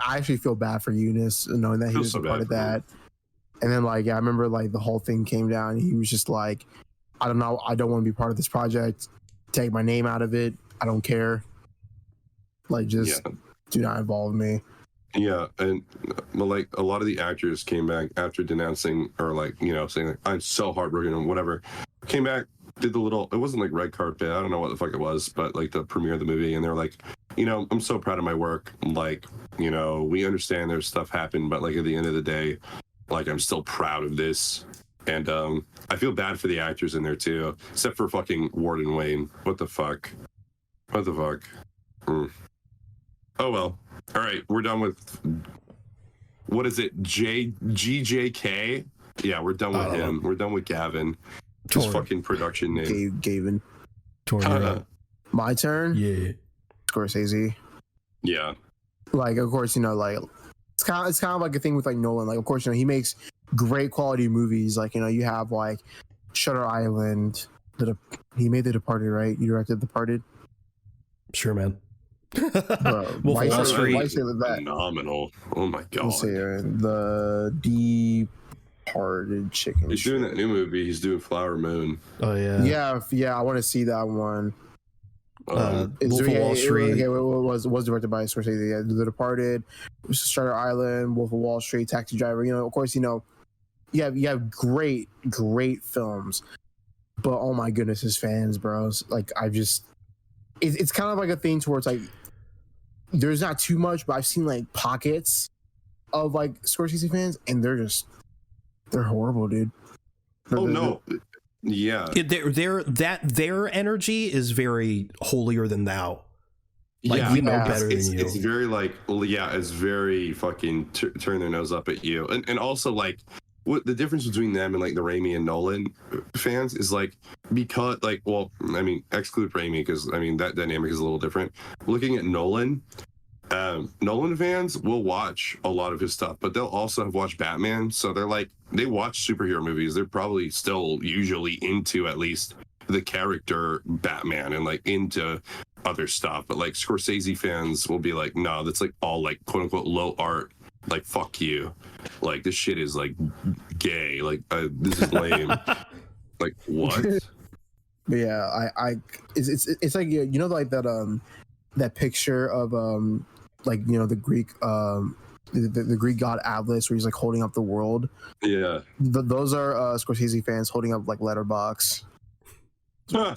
actually feel bad for Eunice, knowing that he was a part of that. And then I remember like the whole thing came down, and he was just like, I don't know, I don't want to be part of this project. Take my name out of it. I don't care. Like, just do not involve me. Yeah, and like a lot of the actors came back after denouncing, or like, you know, saying like, I'm so heartbroken and whatever. Came back, did the little, it wasn't like red carpet, I don't know what the fuck it was, but like the premiere of the movie, and they're like, you know, I'm so proud of my work. Like, you know, we understand there's stuff happened, but like at the end of the day, like I'm still proud of this. And I feel bad for the actors in there too, except for fucking Warden Wayne. What the fuck? Oh well. All right, we're done with, what is it, GJK? Yeah, we're done with him. We're done with Gavin. His fucking production name. Gavin. My turn? Yeah. Scorsese. Yeah. Like, of course, you know, like, it's kind of like a thing with like Nolan. Like, of course, you know, he makes great quality movies. Like, you know, you have like Shutter Island. He made The Departed, right? You directed The Departed? Sure, man. Bro, Wolf of Wall Street. Phenomenal. Oh my god. Let's see, The Departed Chicken. He's doing that new movie. He's doing Flower Moon. Oh yeah. Yeah. I want to see that one. Wolf of Wall Street. It was directed by Scorsese. Yeah, The Departed, Shutter Island, Wolf of Wall Street, Taxi Driver. You know, of course, you know, you have great films, but oh my goodness, his fans, bros. Like, it's kind of like a thing towards like, there's not too much, but I've seen like pockets of like Scorsese fans, and they're horrible, dude. Yeah, their energy is very holier than thou. Like, we know better than you. It's very like, it's very fucking turn their nose up at you, and also like, what the difference between them and like the Raimi and Nolan fans is like, because like, well, I mean, exclude Raimi because I mean that dynamic is a little different. Looking at Nolan, Nolan fans will watch a lot of his stuff, but they'll also have watched Batman, so they're like, they watch superhero movies. They're probably still usually into at least the character Batman and like into other stuff. But like Scorsese fans will be like, no, that's like all like quote unquote low art. Like, fuck you. Like, this shit is like gay. Like, this is lame. Like, what? But yeah, it's like, you know, like that picture of like, you know, the Greek the Greek god Atlas where he's like holding up the world. Yeah. Those are Scorsese fans holding up like Letterbox. So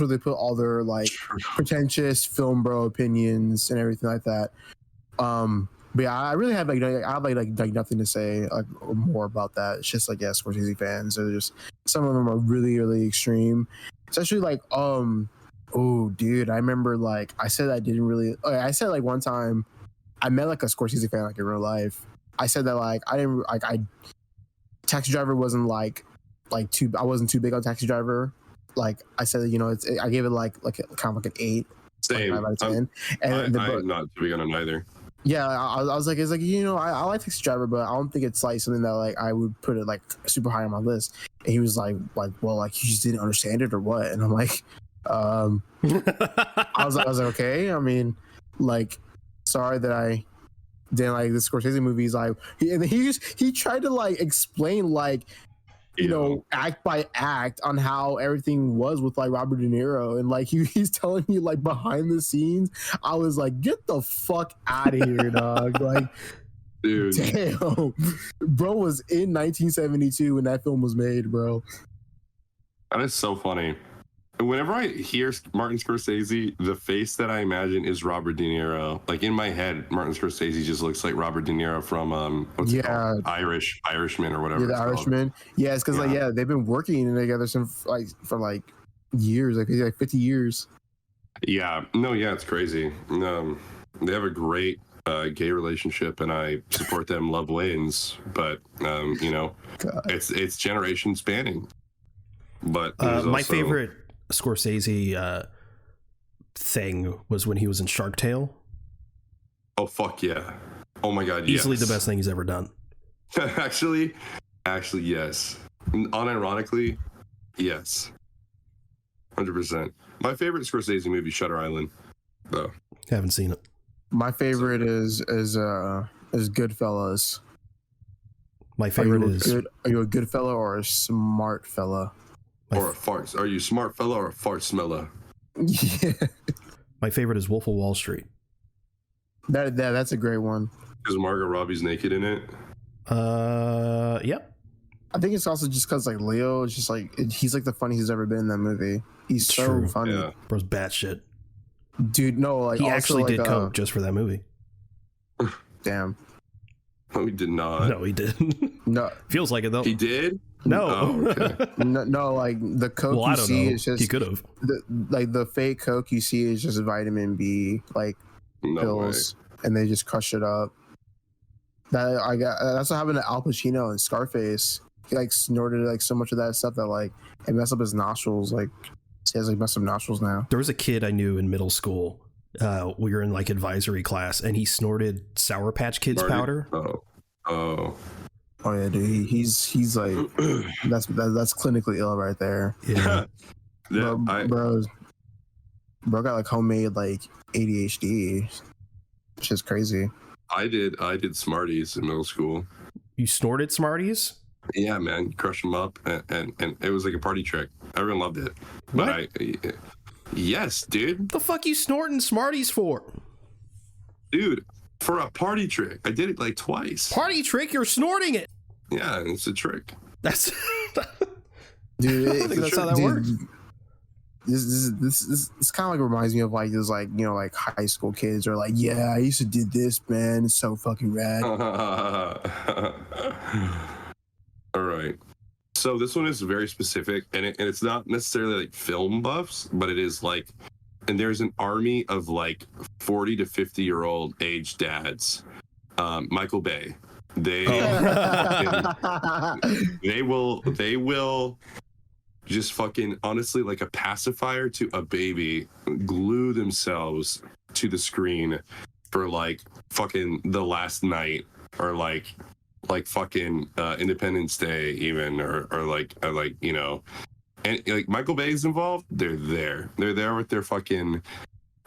they put all their like pretentious film bro opinions and everything like that. But yeah, I really have like nothing to say like more about that. It's just like, yeah, Scorsese fans are just, some of them are really, really extreme. Especially like oh dude, I remember like I said I said like one time I met like a Scorsese fan like in real life. I said that like I didn't like Taxi Driver wasn't like I wasn't too big on Taxi Driver. Like I said, you know, I gave it like kind of like an 8. Same. Like 5 out of 10. And I'm not too big on it either. Yeah, I was like, it's like, you know, I like Taxi Driver, but I don't think it's like something that like I would put it like super high on my list. And he was like, well, like you just didn't understand it or what? And I'm like, I was like, okay. I mean, like, sorry that I didn't like the Scorsese movies. Like, he tried to like explain like, you know, act by act on how everything was with like Robert De Niro, and like he's telling me like behind the scenes. I was like, get the fuck out of here, dog. Like, dude, damn, bro was in 1972 when that film was made, bro. That is so funny. Whenever I hear Martin Scorsese, the face that I imagine is Robert De Niro. Like in my head, Martin Scorsese just looks like Robert De Niro from what's it called? Irishman or whatever. Yeah, the Irishman. Called. Yeah, it's because like they've been working together for like years, like 50 years. Yeah, no, yeah, it's crazy. They have a great gay relationship, and I support them love ways. But you know, it's generation spanning. But my favorite Scorsese thing was when he was in Shark Tale. Oh fuck yeah! Oh my god, easily yes. The best thing he's ever done. actually, yes. Unironically, yes. 100%. My favorite Scorsese movie, Shutter Island. Though haven't seen it. My favorite is Goodfellas. My favorite are you a good fella or a smart fella? Or a fart? Are you a smart fella or a fart smeller? Yeah. My favorite is Wolf of Wall Street. That's a great one. Because Margot Robbie's naked in it. Yep. I think it's also just because like Leo is just like he's like the funniest he's ever been in that movie. He's so true. Funny. Yeah. Bro's batshit. Dude, no, like he also, actually like, did coke just for that movie. Damn. No, he did not. No, he didn't. No, feels like it though. He did. No. Oh, okay. no, like the coke well, you see is just he could have. Like the fake coke you see is just vitamin B like pills, and they just crush it up. That's what happened to Al Pacino and Scarface. He like snorted like so much of that stuff that like it messed up his nostrils. Like he has like messed up nostrils now. There was a kid I knew in middle school. We were in like advisory class, and he snorted Sour Patch Kids powder. Oh yeah, dude. He's like that's clinically ill right there. Yeah, bro got like homemade like ADHD. Which is crazy. I did Smarties in middle school. You snorted Smarties? Yeah, man, you crush them up, and it was like a party trick. Everyone loved it. But what? Yes, dude. What the fuck you snorting Smarties for? Dude, for a party trick. I did it like twice. Party trick? You're snorting it. Yeah, it's a trick. That's dude. I don't think that's how that works. This kind of like reminds me of like those like, you know, like high school kids are like, yeah, I used to do this, man. It's so fucking rad. All right. So this one is very specific, and it's not necessarily like film buffs, but it is like, and there's an army of like 40 to 50-year-old age dads. Michael Bay. They they will just fucking honestly, like a pacifier to a baby, glue themselves to the screen for like fucking the last night, or like fucking Independence Day even, or like you know, and like Michael Bay's involved. They're there with their fucking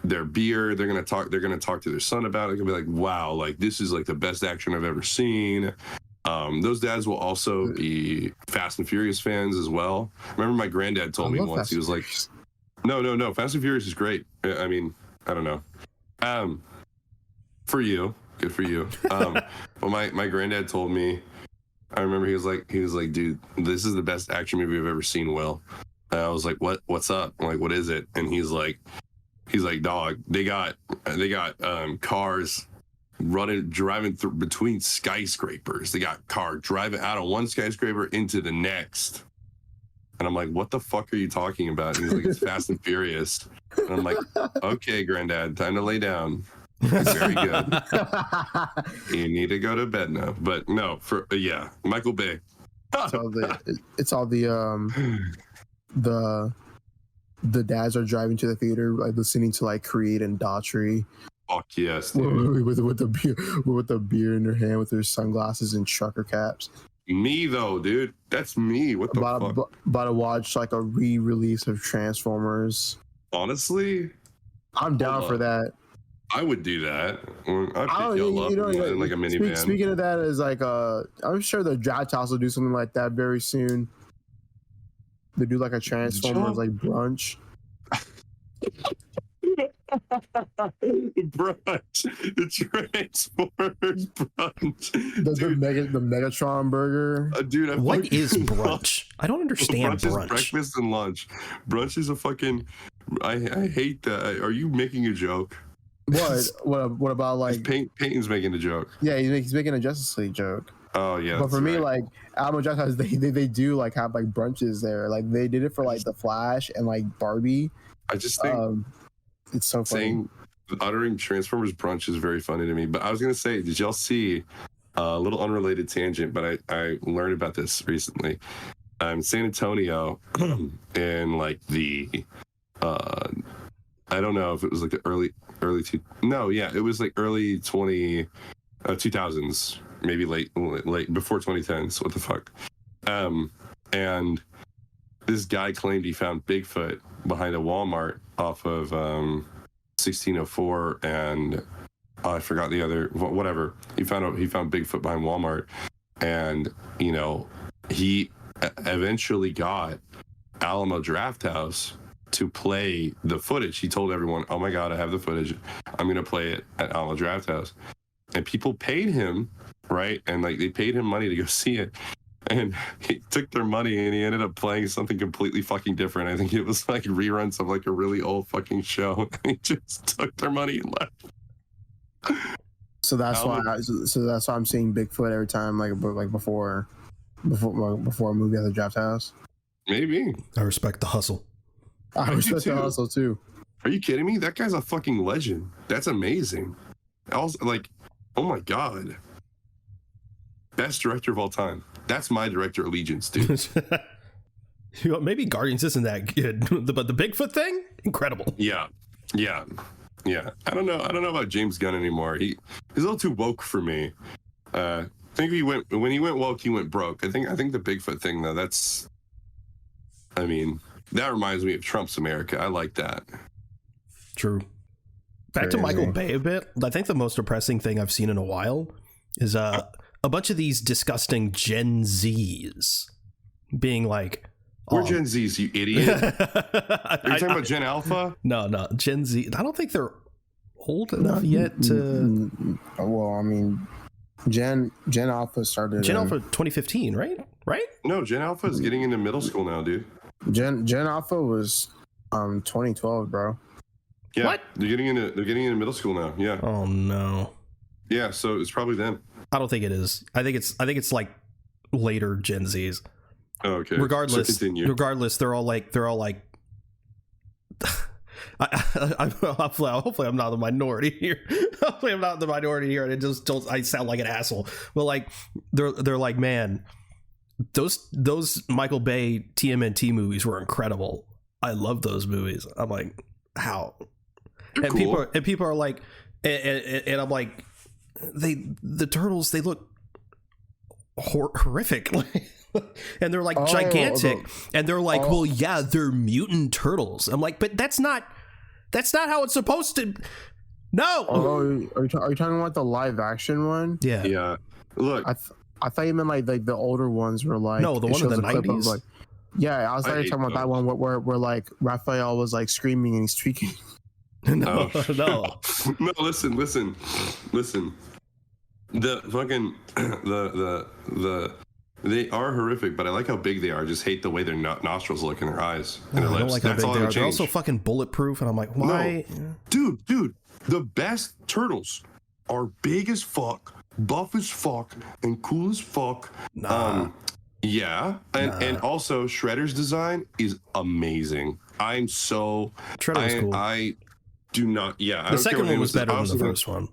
their beer. They're gonna talk to their son about it. They're gonna be like, wow, like this is like the best action I've ever seen. Those dads will also be Fast and Furious fans as well. I remember my granddad told me once, he was like, no, Fast and Furious is great. I mean, I don't know. For you, good for you. But my granddad told me, I remember he was like, dude, this is the best action movie I've ever seen, Will. And I was like, what's up? I'm like, what is it? And he's like, dog, they got cars driving through between skyscrapers. They got car driving out of one skyscraper into the next. And I'm like, what the fuck are you talking about? And he's like, it's Fast and Furious. And I'm like, okay, granddad, time to lay down. Very good. You need to go to bed now. But no, Michael Bay. It's all the dads are driving to the theater, like listening to like Creed and Daughtry. Fuck yes, with the beer in their hand, with their sunglasses and trucker caps. Me though, dude, that's me. What the fuck? About to watch like a re-release of Transformers. Honestly, I'm down for that. I would do that. I'd pick y'all up in like a minivan. Speaking of that, is like I'm sure the Draft House will do something like that very soon. They do like a Transformers like brunch. The Transformers brunch. The Megatron burger. Dude, what is brunch? I don't understand brunch. Is breakfast and lunch. Brunch is a fucking. I hate that. Are you making a joke? What about like Peyton's making a joke? Yeah, he's making a Justice League joke. Oh yeah. But for me, like Alamo Drafthouse, they do like have like brunches there. Like they did it for like the Flash and like Barbie. I just think it's so funny. Uttering Transformers brunch is very funny to me. But I was gonna say, did y'all see a little unrelated tangent? But I learned about this recently. San Antonio, and like the I don't know if it was like the early it was like early 2000s, maybe late before 2010s. What the fuck? And this guy claimed he found Bigfoot behind a Walmart off of 1604, and I forgot the other, whatever. He found Bigfoot behind Walmart, and you know, he eventually got Alamo Drafthouse to play the footage. He told everyone, "Oh my God, I have the footage. I'm gonna play it at Alamo Drafthouse." And people paid him, right? And like they paid him money to go see it. And he took their money and he ended up playing something completely fucking different. I think it was like reruns of like a really old fucking show. He just took their money and left. So that's why I'm seeing Bigfoot every time, like before a movie at the Drafthouse. Maybe. I respect the hustle. I respect the hustle too. Are you kidding me? That guy's a fucking legend. That's amazing. Also, like, oh my God. Best director of all time. That's my director allegiance, dude. Maybe Guardians isn't that good, but the Bigfoot thing, incredible. Yeah. I don't know about James Gunn anymore. He's a little too woke for me. I think when he went woke, he went broke. I think the Bigfoot thing though, that reminds me of Trump's America. I like that. True. Back to Michael Bay a bit. I think the most depressing thing I've seen in a while is a bunch of these disgusting Gen Zs being like, we're Gen Zs, you idiot. Are you talking about Gen Alpha? No, Gen Z. I don't think they're old enough yet to. Well, I mean, Gen Alpha started. Gen Alpha 2015, right? No, Gen Alpha is getting into middle school now, dude. Gen Alpha was 2012, bro. Yeah, what? They're getting into middle school now. Yeah. Oh no. Yeah, so it's probably them. I don't think it is. I think it's like later Gen Zs. Oh, okay. Regardless, they're all like hopefully I'm not the minority here. Hopefully I'm not the minority here, and it just don't. I sound like an asshole. But like, they're like, man, those Michael Bay TMNT movies were incredible. I love those movies. I'm like, how? They're And cool. people are like, and I'm like, the turtles, they look horrific. And they're like gigantic, and they're like, well, yeah, they're mutant turtles. I'm like, but that's not how it's supposed to. No. Oh, are you talking about the live action one? Yeah. Look, I thought you meant like the older ones were like, no, the one in the 90s. Like, yeah, I was talking about that one where like Raphael was like screaming and he's tweaking. No. No, listen. The fucking they are horrific, but I like how big they are. I just hate the way their nostrils look in their eyes and their I don't lips. like how That's big all they I are. would They're change. also fucking bulletproof, and I'm like, why? No. Dude, the best turtles are big as fuck, buff as fuck, and cool as fuck. Nah. Yeah, and also Shredder's design is amazing. Shredder was cool. I do not. Yeah, The second one was better than the first one.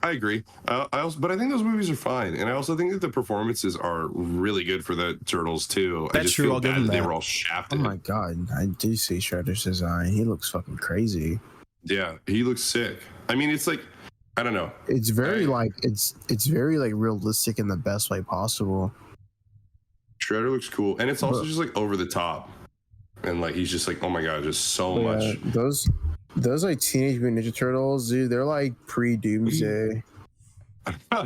I agree. But I think those movies are fine, and I also think that the performances are really good for the turtles too. That's I just true, feel I'll give bad them that they that. were all shafted. Oh my god, I do see Shredder's design. He looks fucking crazy. Yeah, he looks sick. I mean, it's like, I don't know. It's very it's very like realistic in the best way possible. Shredder looks cool, and it's also just like over the top, and like he's just like, oh my god, just so much. Those like Teenage Mutant Ninja Turtles, dude, they're like pre-Doomsday.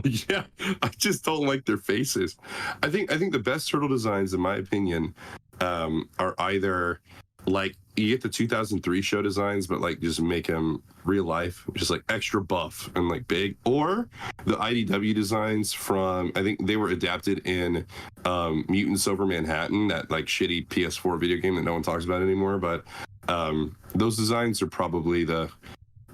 Yeah, I just don't like their faces. I think the best turtle designs, in my opinion, are either like you get the 2003 show designs, but like just make them real life, just like extra buff and like big, or the IDW designs from, I think they were adapted in Mutants Over Manhattan, that like shitty PS4 video game that no one talks about anymore. But those designs are probably the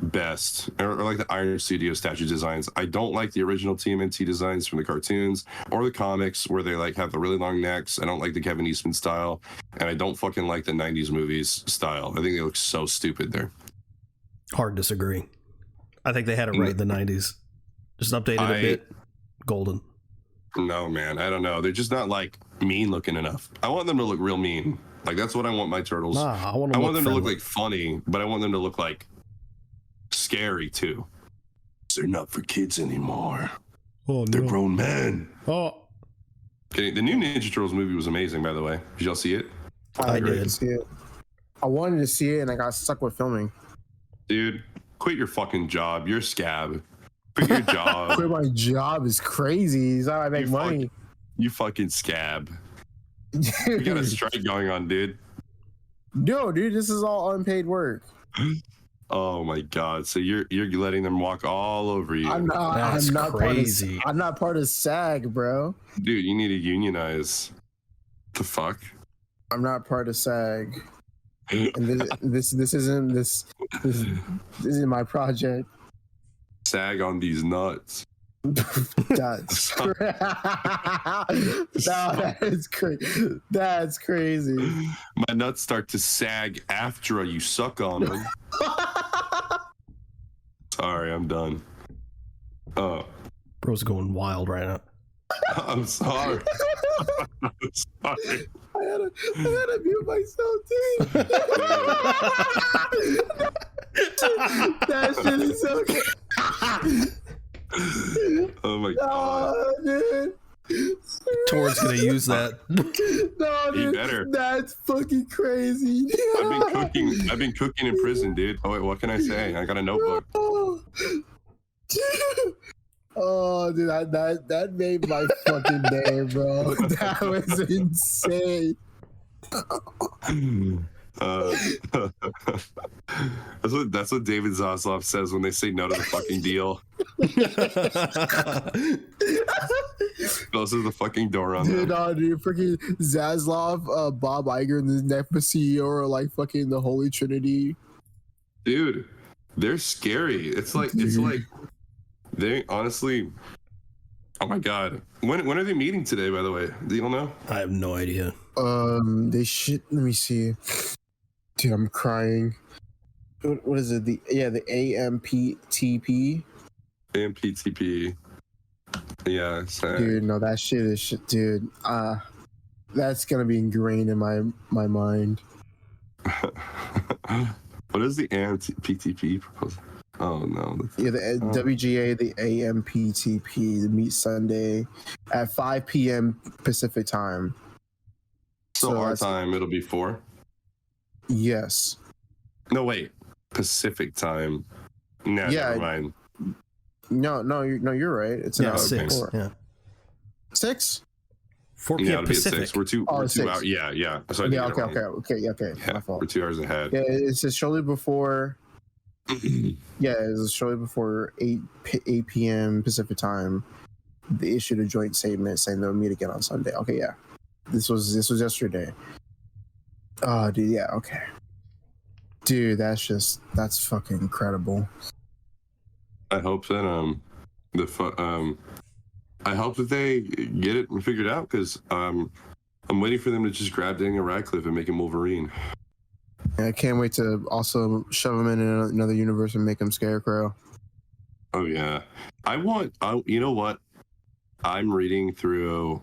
best, or like the Iron Studio statue designs. I don't like the original TMNT designs from the cartoons or the comics where they like have the really long necks. I don't like the Kevin Eastman style, and I don't fucking like the 90s movies style. I think they look so stupid there. Hard disagree. I think they had it right in the 90s. Just updated a bit. Golden. No, man, I don't know. They're just not like mean looking enough. I want them to look real mean. Like that's what I want my turtles. Nah, I want them to look like funny, but I want them to look like scary too. They're not for kids anymore. Oh, they're grown men. Oh. Okay, the new Ninja Turtles movie was amazing, by the way. Did y'all see it? I did. See it. I wanted to see it and I got stuck with filming. Dude, quit your fucking job. You're a scab. Quit your job. Quit my job is crazy. It's how I make money. You fucking scab. You got a strike going on, dude. No, dude, this is all unpaid work. Oh my god! So you're letting them walk all over you? I'm not crazy. I'm not part of SAG, bro. Dude, you need to unionize. The fuck? I'm not part of SAG. And this isn't my project. SAG on these nuts. That's that's crazy. My nuts start to sag after you suck on them. Sorry, I'm done. Bro's going wild right now. I'm sorry. I'm sorry. I had to mute myself, dude. That shit is so good. Oh my god. Dude. Tor's gonna use that. No, dude, He better. That's fucking crazy. I've been cooking in prison, dude. Oh wait, what can I say? I got a notebook. Oh, dude, that made my fucking day, bro. That was insane. That's what David Zaslav says when they say no to the fucking deal. Closes the fucking door on them. Dude, freaking Zaslav, Bob Iger, and the NEPA CEO are like fucking the Holy Trinity. Dude, they're scary. It's like they honestly. Oh my god, when are they meeting today? By the way, do you know? I have no idea. They should. Let me see. Dude, I'm crying. What is it? The AMPTP. AMPTP. Yeah, dude. No, that shit is shit, dude. That's gonna be ingrained in my mind. What is the AMPTP proposal? Oh no. Yeah, the WGA, the AMPTP, the meet Sunday at 5 p.m. Pacific time. So our time, it'll be 4? Yes. No, wait. Pacific time. No, yeah. Never mind. No, you're right. It's an 6. 4. Yeah. 6? 4 p.m. Pacific. We're 2 hours. Yeah. So okay. Yeah, My fault. We're 2 hours ahead. Yeah, it's just shortly before. Yeah, it's shortly before 8 p.m. Pacific time. They issued a joint statement saying they'll meet again on Sunday. Okay, yeah. This was yesterday. Oh, dude, yeah, okay. Dude, that's fucking incredible. I hope that I hope that they get it figured out, because I'm waiting for them to just grab Daniel Radcliffe and make him Wolverine. I can't wait to also shove him in another universe and make him Scarecrow. Oh yeah, you know what? I'm reading through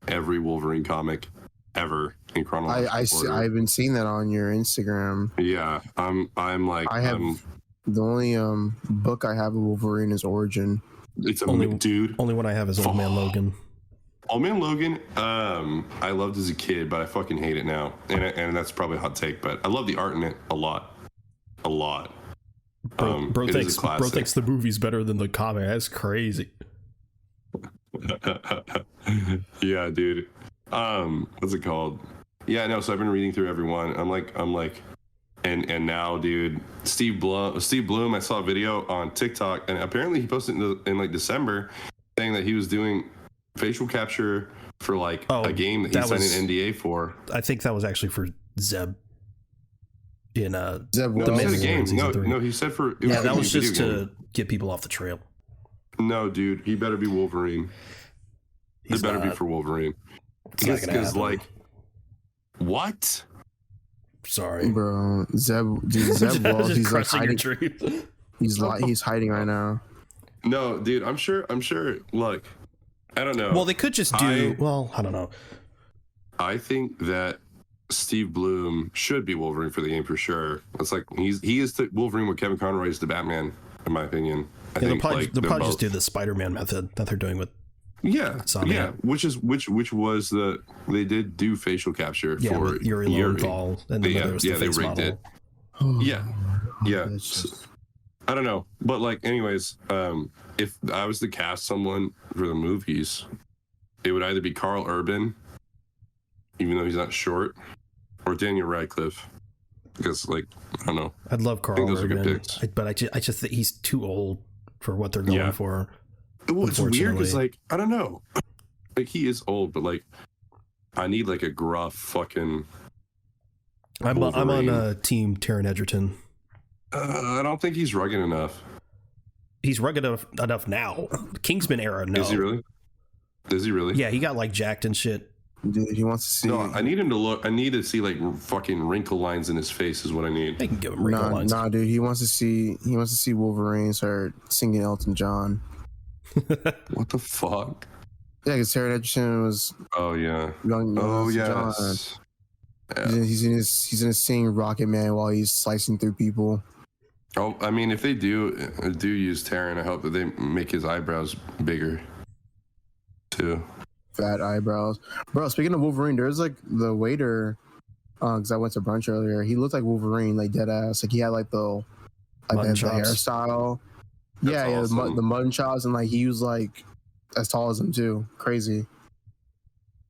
every Wolverine comic ever in chronological order. I've been seeing that on your Instagram. Yeah, I'm like the only book I have of Wolverine is Origin. It's dude. Only one I have is Old Man Logan. Old Man Logan, I loved as a kid, but I fucking hate it now, and that's probably a hot take, but I love the art in it a lot. Bro thinks the movie's better than the comic. That's crazy. Yeah, dude. What's it called? Yeah, no. So I've been reading through everyone. I'm like, and now, dude, Steve Bloom. I saw a video on TikTok, and apparently he posted in like December, saying that he was doing facial capture for like a game that he signed an NDA for. I think that was actually for Zeb. In Zeb, no, he said a game. No, he said for that was just to get people off the trail. No, dude, he better be Wolverine. He better be for Wolverine. Because like, what? Sorry, bro. Zeb, he's like hiding. He's hiding right now. No, dude, I'm sure. Look, I don't know. Well, they could just do. I don't know. I think that Steve Bloom should be Wolverine for the game for sure. It's like he is the Wolverine with Kevin Conroy is the Batman, in my opinion. They'll probably just do the Spider-Man method that they're doing with. Yeah, which was they did do facial capture for Yuri Lowenthal, and then there was the face rigged model. it. Yeah. I don't know, but like, anyways, if I was to cast someone for the movies, it would either be Carl Urban, even though he's not short, or Daniel Radcliffe, because like, I don't know. I'd love Carl Urban, but I just think he's too old for what they're going for. Well, it's weird because like, I don't know, like he is old, but like, I need like a gruff fucking. I'm on team Taron Egerton. I don't think he's rugged enough. He's rugged enough now. Kingsman era, no. Is he really? Yeah, he got like jacked and shit. Dude, he wants to see. No, I need him to look. I need to see like fucking wrinkle lines in his face. Is what I need. They can give him wrinkle lines. Nah, dude. He wants to see Wolverine start singing Elton John. What the fuck? Yeah, because Taron Egerton was. Oh yeah. Young yes. Yeah. He's gonna sing Rocket Man while he's slicing through people. Oh, I mean, if they do use Taron, I hope that they make his eyebrows bigger too. Fat eyebrows, bro. Speaking of Wolverine, there's like the waiter, because I went to brunch earlier. He looked like Wolverine, like dead ass. Like he had like the hairstyle. That's awesome. The mutton chops, and like he was like as tall as him too. Crazy.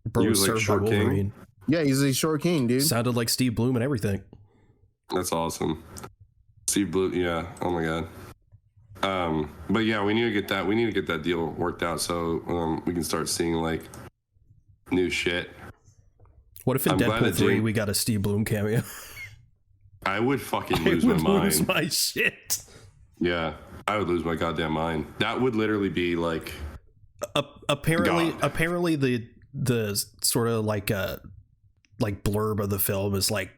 Bro, he was like short Wolverine. Yeah, he's a short king, dude. Sounded like Steve Bloom and everything. That's awesome. Steve Bloom, yeah. Oh my god. But yeah, we need to get that deal worked out so we can start seeing like new shit. What if in Deadpool 3 we got a Steve Bloom cameo? I would fucking lose my mind. Lose my shit. Yeah, I would lose my goddamn mind. That would literally be like. Apparently, the sort of like blurb of the film is like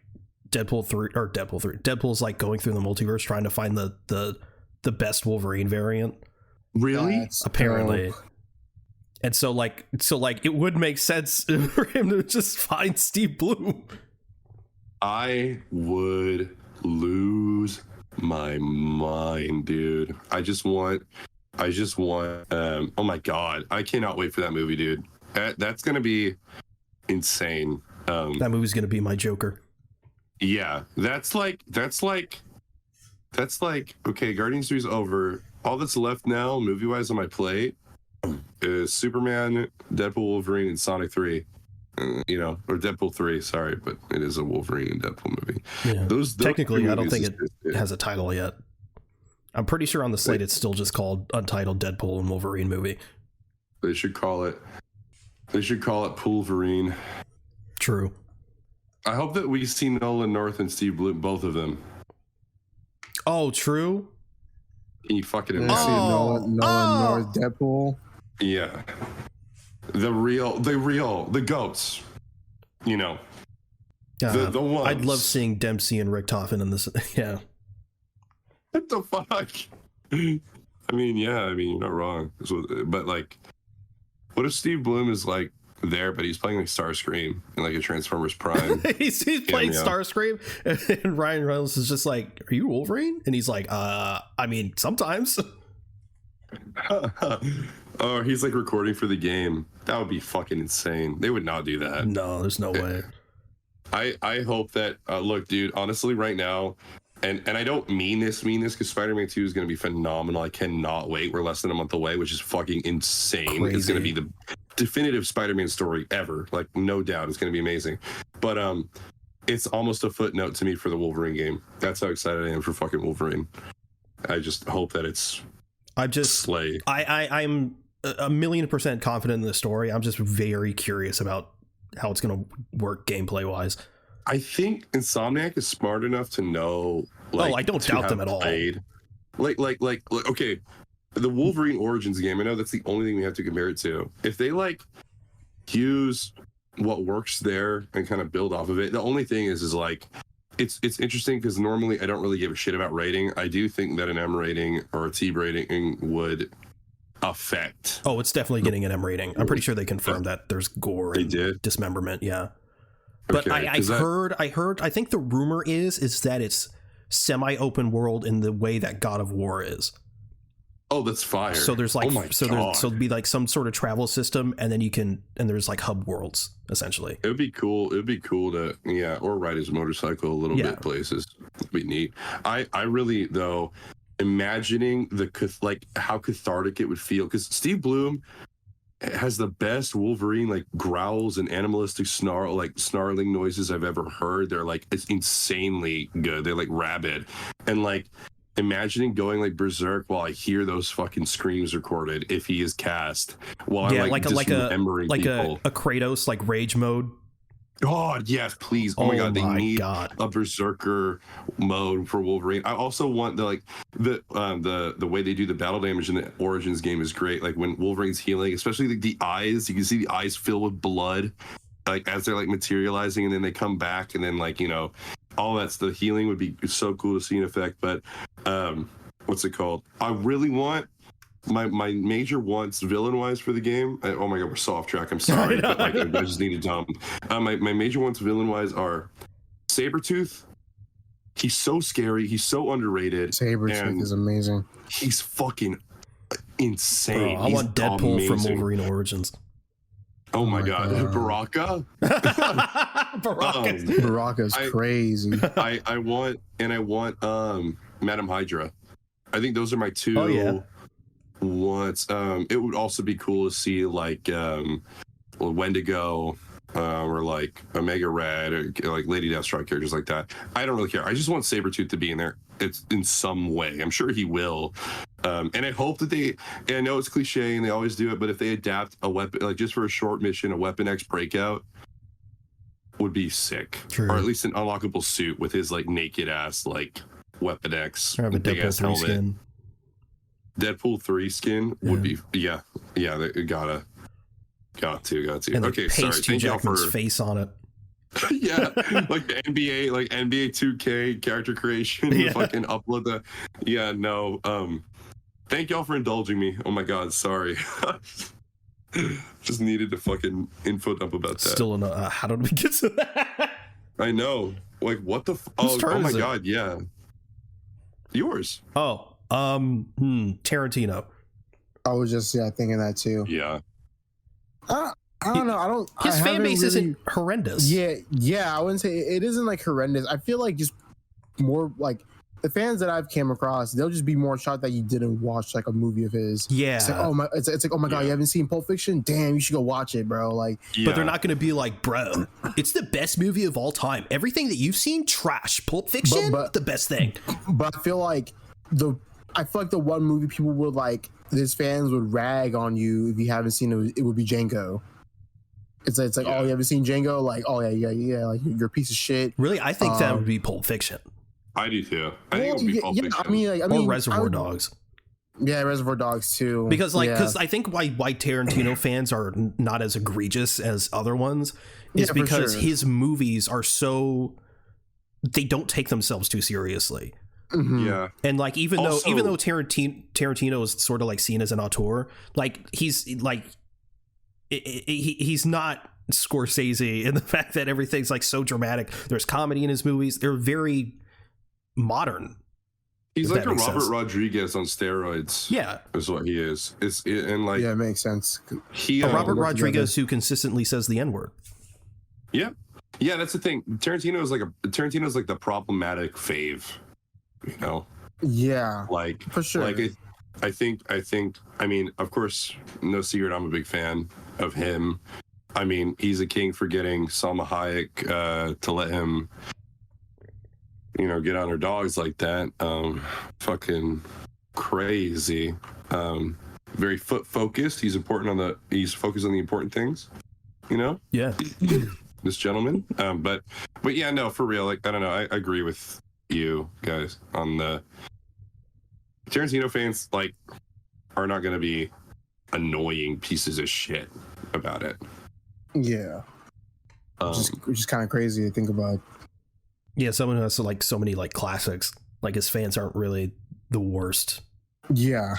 Deadpool's like going through the multiverse trying to find the best Wolverine variant. Really? Apparently. And so it would make sense for him to just find Steve Bloom. I would lose my mind, dude. I just want oh my god, I cannot wait for that movie, dude. That's gonna be insane. That movie's gonna be my Joker. Yeah, that's like okay, Guardians 3 is over. All that's left now, movie wise, on my plate is Superman, Deadpool, Wolverine, and Sonic 3. Or Deadpool 3, sorry, but it is a Wolverine and Deadpool movie. Yeah. Those technically, I don't think it has a title yet. I'm pretty sure on the slate it's still just called Untitled Deadpool and Wolverine movie. They should call it Poolverine. True. I hope that we see Nolan North and Steve Bloom, both of them. Oh, true. Can you fucking imagine? Nolan North Deadpool. Yeah. The goats. The ones. I'd love seeing Dempsey and Richtofen in this. Yeah. What the fuck? I mean, you're not wrong. But like, what if Steve Bloom is like there, but he's playing like Starscream in like a Transformers Prime? he's playing Starscream, and Ryan Reynolds is just like, "Are you Wolverine?" And he's like, I mean, sometimes." Oh, he's like recording for the game. That would be fucking insane. They would not do that. No, there's no way. I hope that look, dude, honestly right now, and I don't mean this because Spider-Man 2 is going to be phenomenal. I cannot wait. We're less than a month away, which is fucking insane. Crazy. It's going to be the definitive Spider-Man story ever. Like, no doubt. It's going to be amazing. But it's almost a footnote to me for the Wolverine game. That's how excited I am for fucking Wolverine. I just hope that it's slay. I'm 1,000,000% confident in the story. I'm just very curious about how it's going to work gameplay wise. I think Insomniac is smart enough to know. Like, I don't doubt them at all. Like, okay, the Wolverine Origins game. I know that's the only thing we have to compare it to. If they like use what works there and kind of build off of it, the only thing is like it's interesting because normally I don't really give a shit about rating. I do think that an M rating or a T rating would affect. Oh, it's definitely getting an M rating. I'm pretty sure they confirmed that there's gore and dismemberment. Yeah. But okay, I heard, I think the rumor is that it's semi-open world in the way that God of War is. Oh, that's fire. So there's like, there'll be like some sort of travel system, and then there's like hub worlds essentially. It'd be cool to, or ride his motorcycle a little bit places. It'd be neat. I really though, imagining how cathartic it would feel, because Steve Bloom has the best Wolverine like growls and animalistic snarling noises I've ever heard. They're like, it's insanely good. They're like rabid, and like imagining going like berserk while I hear those fucking screams recorded if he is cast while I'm like a Kratos like rage mode. God, yes, please. Oh my god, they need a berserker mode for Wolverine. I also want the way they do the battle damage in the Origins game is great. Like when Wolverine's healing, especially the eyes, you can see the eyes fill with blood, like as they're like materializing, and then they come back, and then all the healing would be so cool to see in effect. But what's it called? I really want. My major wants villain-wise for the game. Oh my god, we're so off track. I'm sorry, but I just need to dump. My major wants villain-wise are Sabretooth. He's so scary. He's so underrated. Sabretooth is amazing. He's fucking insane. Bro, I want Deadpool from Wolverine Origins. Oh my god. Baraka? Baraka's crazy. I want Madam Hydra. I think those are my two. Oh yeah. Once it would also be cool to see Wendigo or like Omega Red or like Lady Deathstrike, characters like that. I don't really care. I just want Sabretooth to be in there. It's in some way. I'm sure he will. And I hope that and I know it's cliche and they always do it, but if they adapt a weapon, like just for a short mission, a Weapon X breakout would be sick. True. Or at least an unlockable suit with his like naked ass like Weapon X. Or have a Deadpool 3 skin. Deadpool 3 skin would be they got to. And okay, paste sorry. Hugh Jackman's face on it. Yeah, like the NBA, like NBA 2K character creation. Yeah. Fucking upload the. Yeah, no. Thank y'all for indulging me. Oh my god, sorry. Just needed to fucking info dump about that. Still, how did we get to that? I know. Like, what the? Whose turn oh my is it? god, yeah. Yours. Oh, Tarantino. I was just thinking that too. Yeah. I don't know. His fan base isn't horrendous. Yeah. I wouldn't say it isn't like horrendous. I feel like just more like the fans that I've came across, they'll just be more shocked that you didn't watch like a movie of his. Yeah. It's like, oh my god, you haven't seen Pulp Fiction? Damn, you should go watch it, bro. Like, But they're not going to be like, bro, it's the best movie of all time. Everything that you've seen, trash. Pulp Fiction, the best thing. But I feel like the one movie people would like, his fans would rag on you if you haven't seen it would be Django. It's like, oh, you haven't seen Django? Like, oh yeah, like you're a piece of shit. Really, I think that would be Pulp Fiction. I do too. I think it would be Pulp Fiction. I mean, or Reservoir Dogs. Yeah, Reservoir Dogs too. Because I think why Tarantino fans are not as egregious as other ones is because his movies are so, they don't take themselves too seriously. Mm-hmm. Yeah. And like even though Tarantino is sort of like seen as an auteur, like he's like he's not Scorsese in the fact that everything's like so dramatic. There's comedy in his movies. They're very modern. He's like a Robert Rodriguez on steroids. Yeah, is what he is. It makes sense. He Robert Rodriguez who consistently says the N-word. Yeah, that's the thing. Tarantino's like the problematic fave. You know. Yeah. Like for sure. Like I think. I mean, of course, no secret. I'm a big fan of him. I mean, he's a king for getting Salma Hayek to let him, get on her dogs like that. Fucking crazy. Very focused. He's focused on the important things. Yeah. This gentleman. But yeah, no, for real. Like, I don't know. I agree with you guys on the Tarantino fans. Like, are not going to be annoying pieces of shit about it. Yeah. Which is kind of crazy to think about. Yeah, someone who has like so many like classics, like his fans aren't really the worst. Yeah.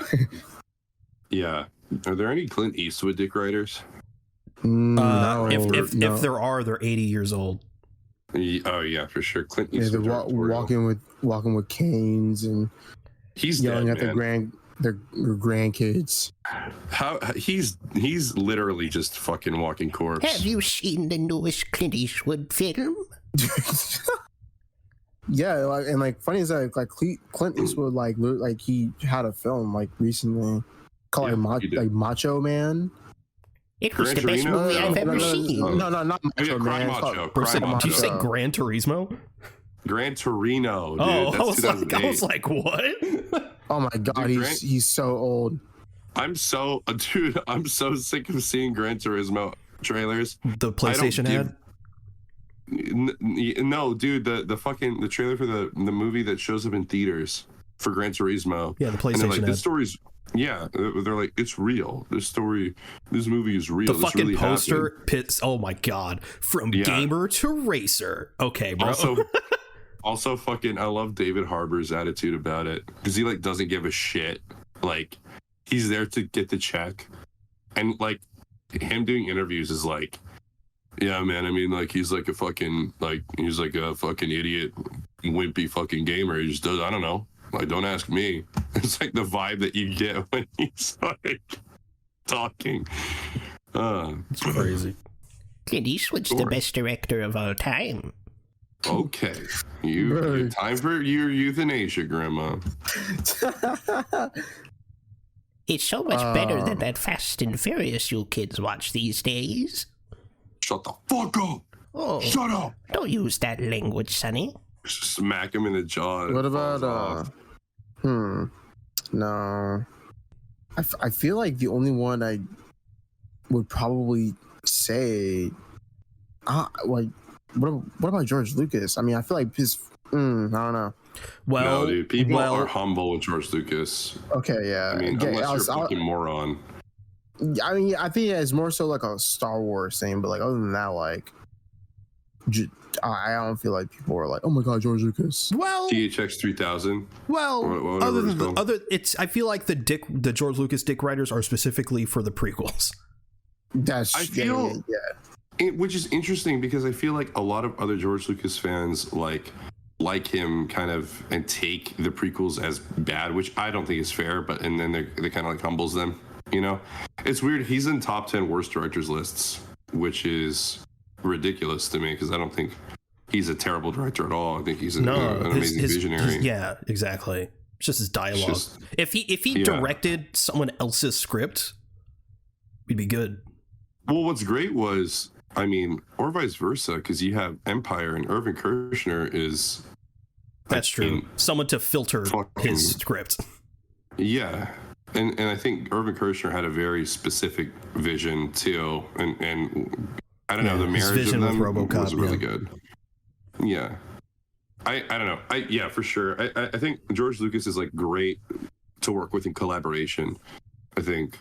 Yeah. Are there any Clint Eastwood dick writers? No. If there are, they're 80 years old. Oh yeah, for sure. Clint Eastwood. Yeah, they're walking with canes and he's yelling dead, at their grandkids. How he's literally just fucking walking corpse. Have you seen the newest Clint Eastwood film? Yeah, funny is that like Clint Eastwood like he had a film like recently called Macho Man. It was the best movie I've ever seen. No, not Macho Man. Did you say Gran Turismo? Gran Torino, dude. Oh, That's I was like, what? Oh my god, dude, he's so old. I'm so sick of seeing Gran Turismo trailers. The PlayStation ad? No, dude, the trailer for the movie that shows up in theaters for Gran Turismo. Yeah, the PlayStation ad. This story's they're like, it's real. This movie is real. The fucking really poster happened. pits. Oh my god, from gamer to racer. Okay, bro. Also, fucking, I love David Harbour's attitude about it because he like doesn't give a shit. Like, he's there to get the check, and like him doing interviews is like, yeah, man. I mean, like he's like a fucking idiot, wimpy fucking gamer. He just does. I don't know. Like, don't ask me. It's like the vibe that you get when he's like talking. It's crazy. Clint Eastwood's the best director of all time. Okay, time for your euthanasia, Grandma. It's so much better than that Fast and Furious you kids watch these days. Shut the fuck up! Oh, shut up! Don't use that language, Sonny. Smack him in the jaw. What about No, I feel like the only one I would probably say, like. What about George Lucas? I mean, I feel like his. I don't know. Well, no, dude, people are humble with George Lucas. Okay, yeah. I mean, unless you're a fucking moron. I mean, I think it's more so like a Star Wars thing, but like other than that, like, I don't feel like people are like, oh my god, George Lucas. Well, THX 3000. Well, I feel like the George Lucas dick writers are specifically for the prequels. I feel which is interesting because I feel like a lot of other George Lucas fans like him kind of and take the prequels as bad, which I don't think is fair. But and then they kind of like humbles them. You know, it's weird. He's in top 10 worst directors lists, which is ridiculous to me because I don't think he's a terrible director at all. I think he's an amazing visionary. Yeah, exactly. It's just his dialogue. If he directed someone else's script, we'd be good. Well, what's great was, I mean, or vice versa, because you have Empire and Irvin Kershner is... That's true. Someone to filter his script. Yeah. And I think Irvin Kershner had a very specific vision, too. And I don't know, the marriage of them was really good. Yeah. I don't know. Yeah, for sure. I think George Lucas is like great to work with in collaboration, I think.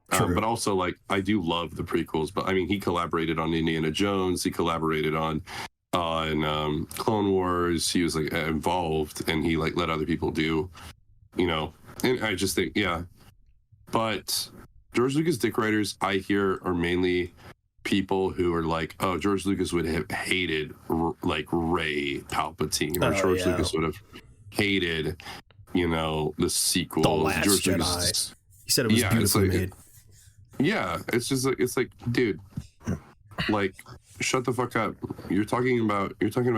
But also, like, I do love the prequels. But I mean, he collaborated on Indiana Jones. He collaborated on Clone Wars. He was like involved, and he like let other people do, you know. And I just think, yeah. But George Lucas dick writers, I hear, are mainly people who are like, oh, George Lucas would have hated like Rey Palpatine, or George Lucas would have hated, you know, the sequel. The Last George Jedi. Lucas, he said it was beautifully made. Yeah, it's just like, it's like, dude, like, shut the fuck up. You're talking about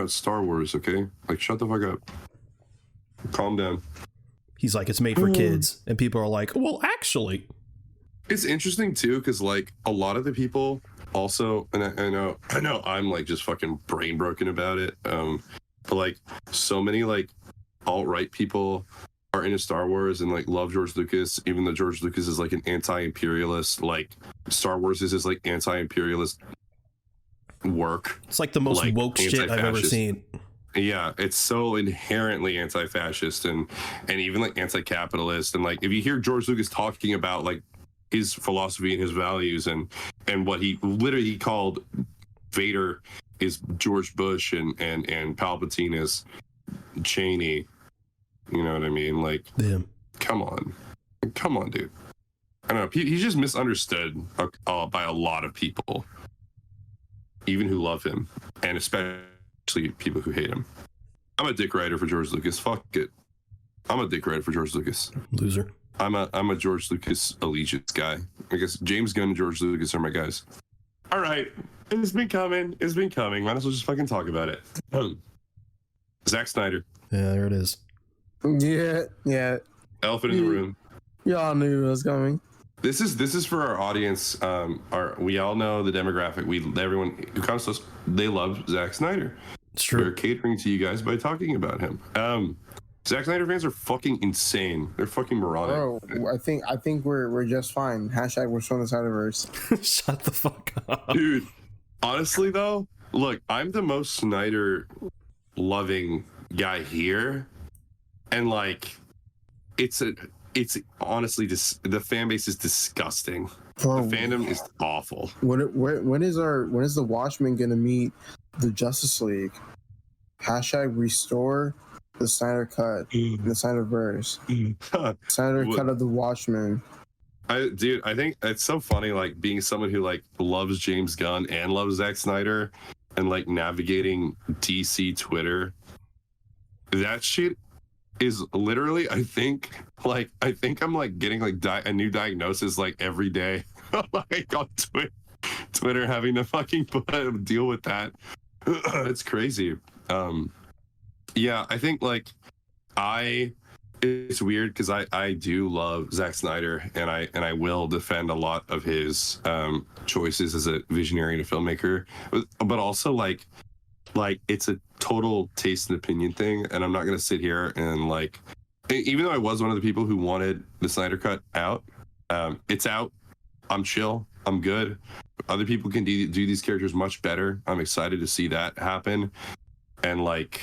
Star Wars, okay? Like, shut the fuck up. Calm down. He's like, it's made for kids, and people are like, well, actually, it's interesting too, because like a lot of the people also, and I know I'm like just fucking brain broken about it, but like so many like alt-right people are into Star Wars and like love George Lucas, even though George Lucas is like an anti-imperialist. Like Star Wars is his like anti-imperialist work. It's like the most like, woke shit I've ever seen. Yeah, it's so inherently anti-fascist and even like anti-capitalist. And like if you hear George Lucas talking about like his philosophy and his values and what he literally called Vader is George Bush and Palpatine is Cheney. You know what I mean? Like, damn. Come on, dude. I don't know. He's just misunderstood by a lot of people, even who love him, and especially people who hate him. I'm a dick writer for George Lucas. Fuck it. I'm a dick writer for George Lucas. Loser. I'm a George Lucas allegiance guy. I guess James Gunn and George Lucas are my guys. All right. It's been coming. Might as well just fucking talk about it. Zack Snyder. Yeah, there it is. Yeah. Elephant in the room. Y'all knew it was coming. This is for our audience. We all know the demographic. Everyone who comes to us, they love Zack Snyder. It's true. We're catering to you guys by talking about him. Zack Snyder fans are fucking insane. They're fucking moronic. Bro, I think we're just fine. Hashtag we're still in the Snyderverse. Shut the fuck up, dude. Honestly though, look, I'm the most Snyder loving guy here, and like, it's honestly just the fan base is disgusting. Bro, the fandom is awful. When is the Watchmen gonna meet the Justice League? Hashtag restore the Snyder Cut, the Snyderverse, Snyder Cut of the Watchmen. I think it's so funny, like being someone who like loves James Gunn and loves Zack Snyder, and like navigating DC Twitter. That shit is literally, I think I'm like getting like a new diagnosis like every day, like on Twitter, having to fucking deal with that. It's crazy. Yeah, I think like it's weird because I do love Zack Snyder, and I will defend a lot of his choices as a visionary and a filmmaker, but also like it's a total taste and opinion thing, and I'm not gonna sit here and like, even though I was one of the people who wanted the Snyder Cut out, it's out. I'm chill. I'm good. Other people can do these characters much better. I'm excited to see that happen, and like,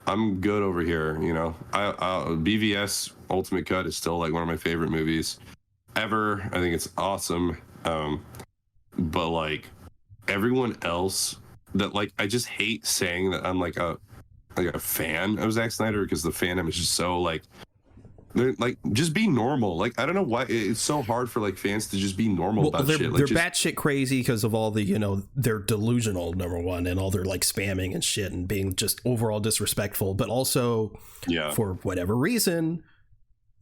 I'm good over here. You know, BVS Ultimate Cut is still like one of my favorite movies ever. I think it's awesome. But like everyone else that like I just hate saying that I'm like a fan of Zack Snyder, because the fandom is just so like, they're like, just be normal. Like, I don't know why it's so hard for like fans to just be normal about shit. Like, they're batshit crazy because of all the, you know, they're delusional, number one, and all their like spamming and shit and being just overall disrespectful. But also, for whatever reason,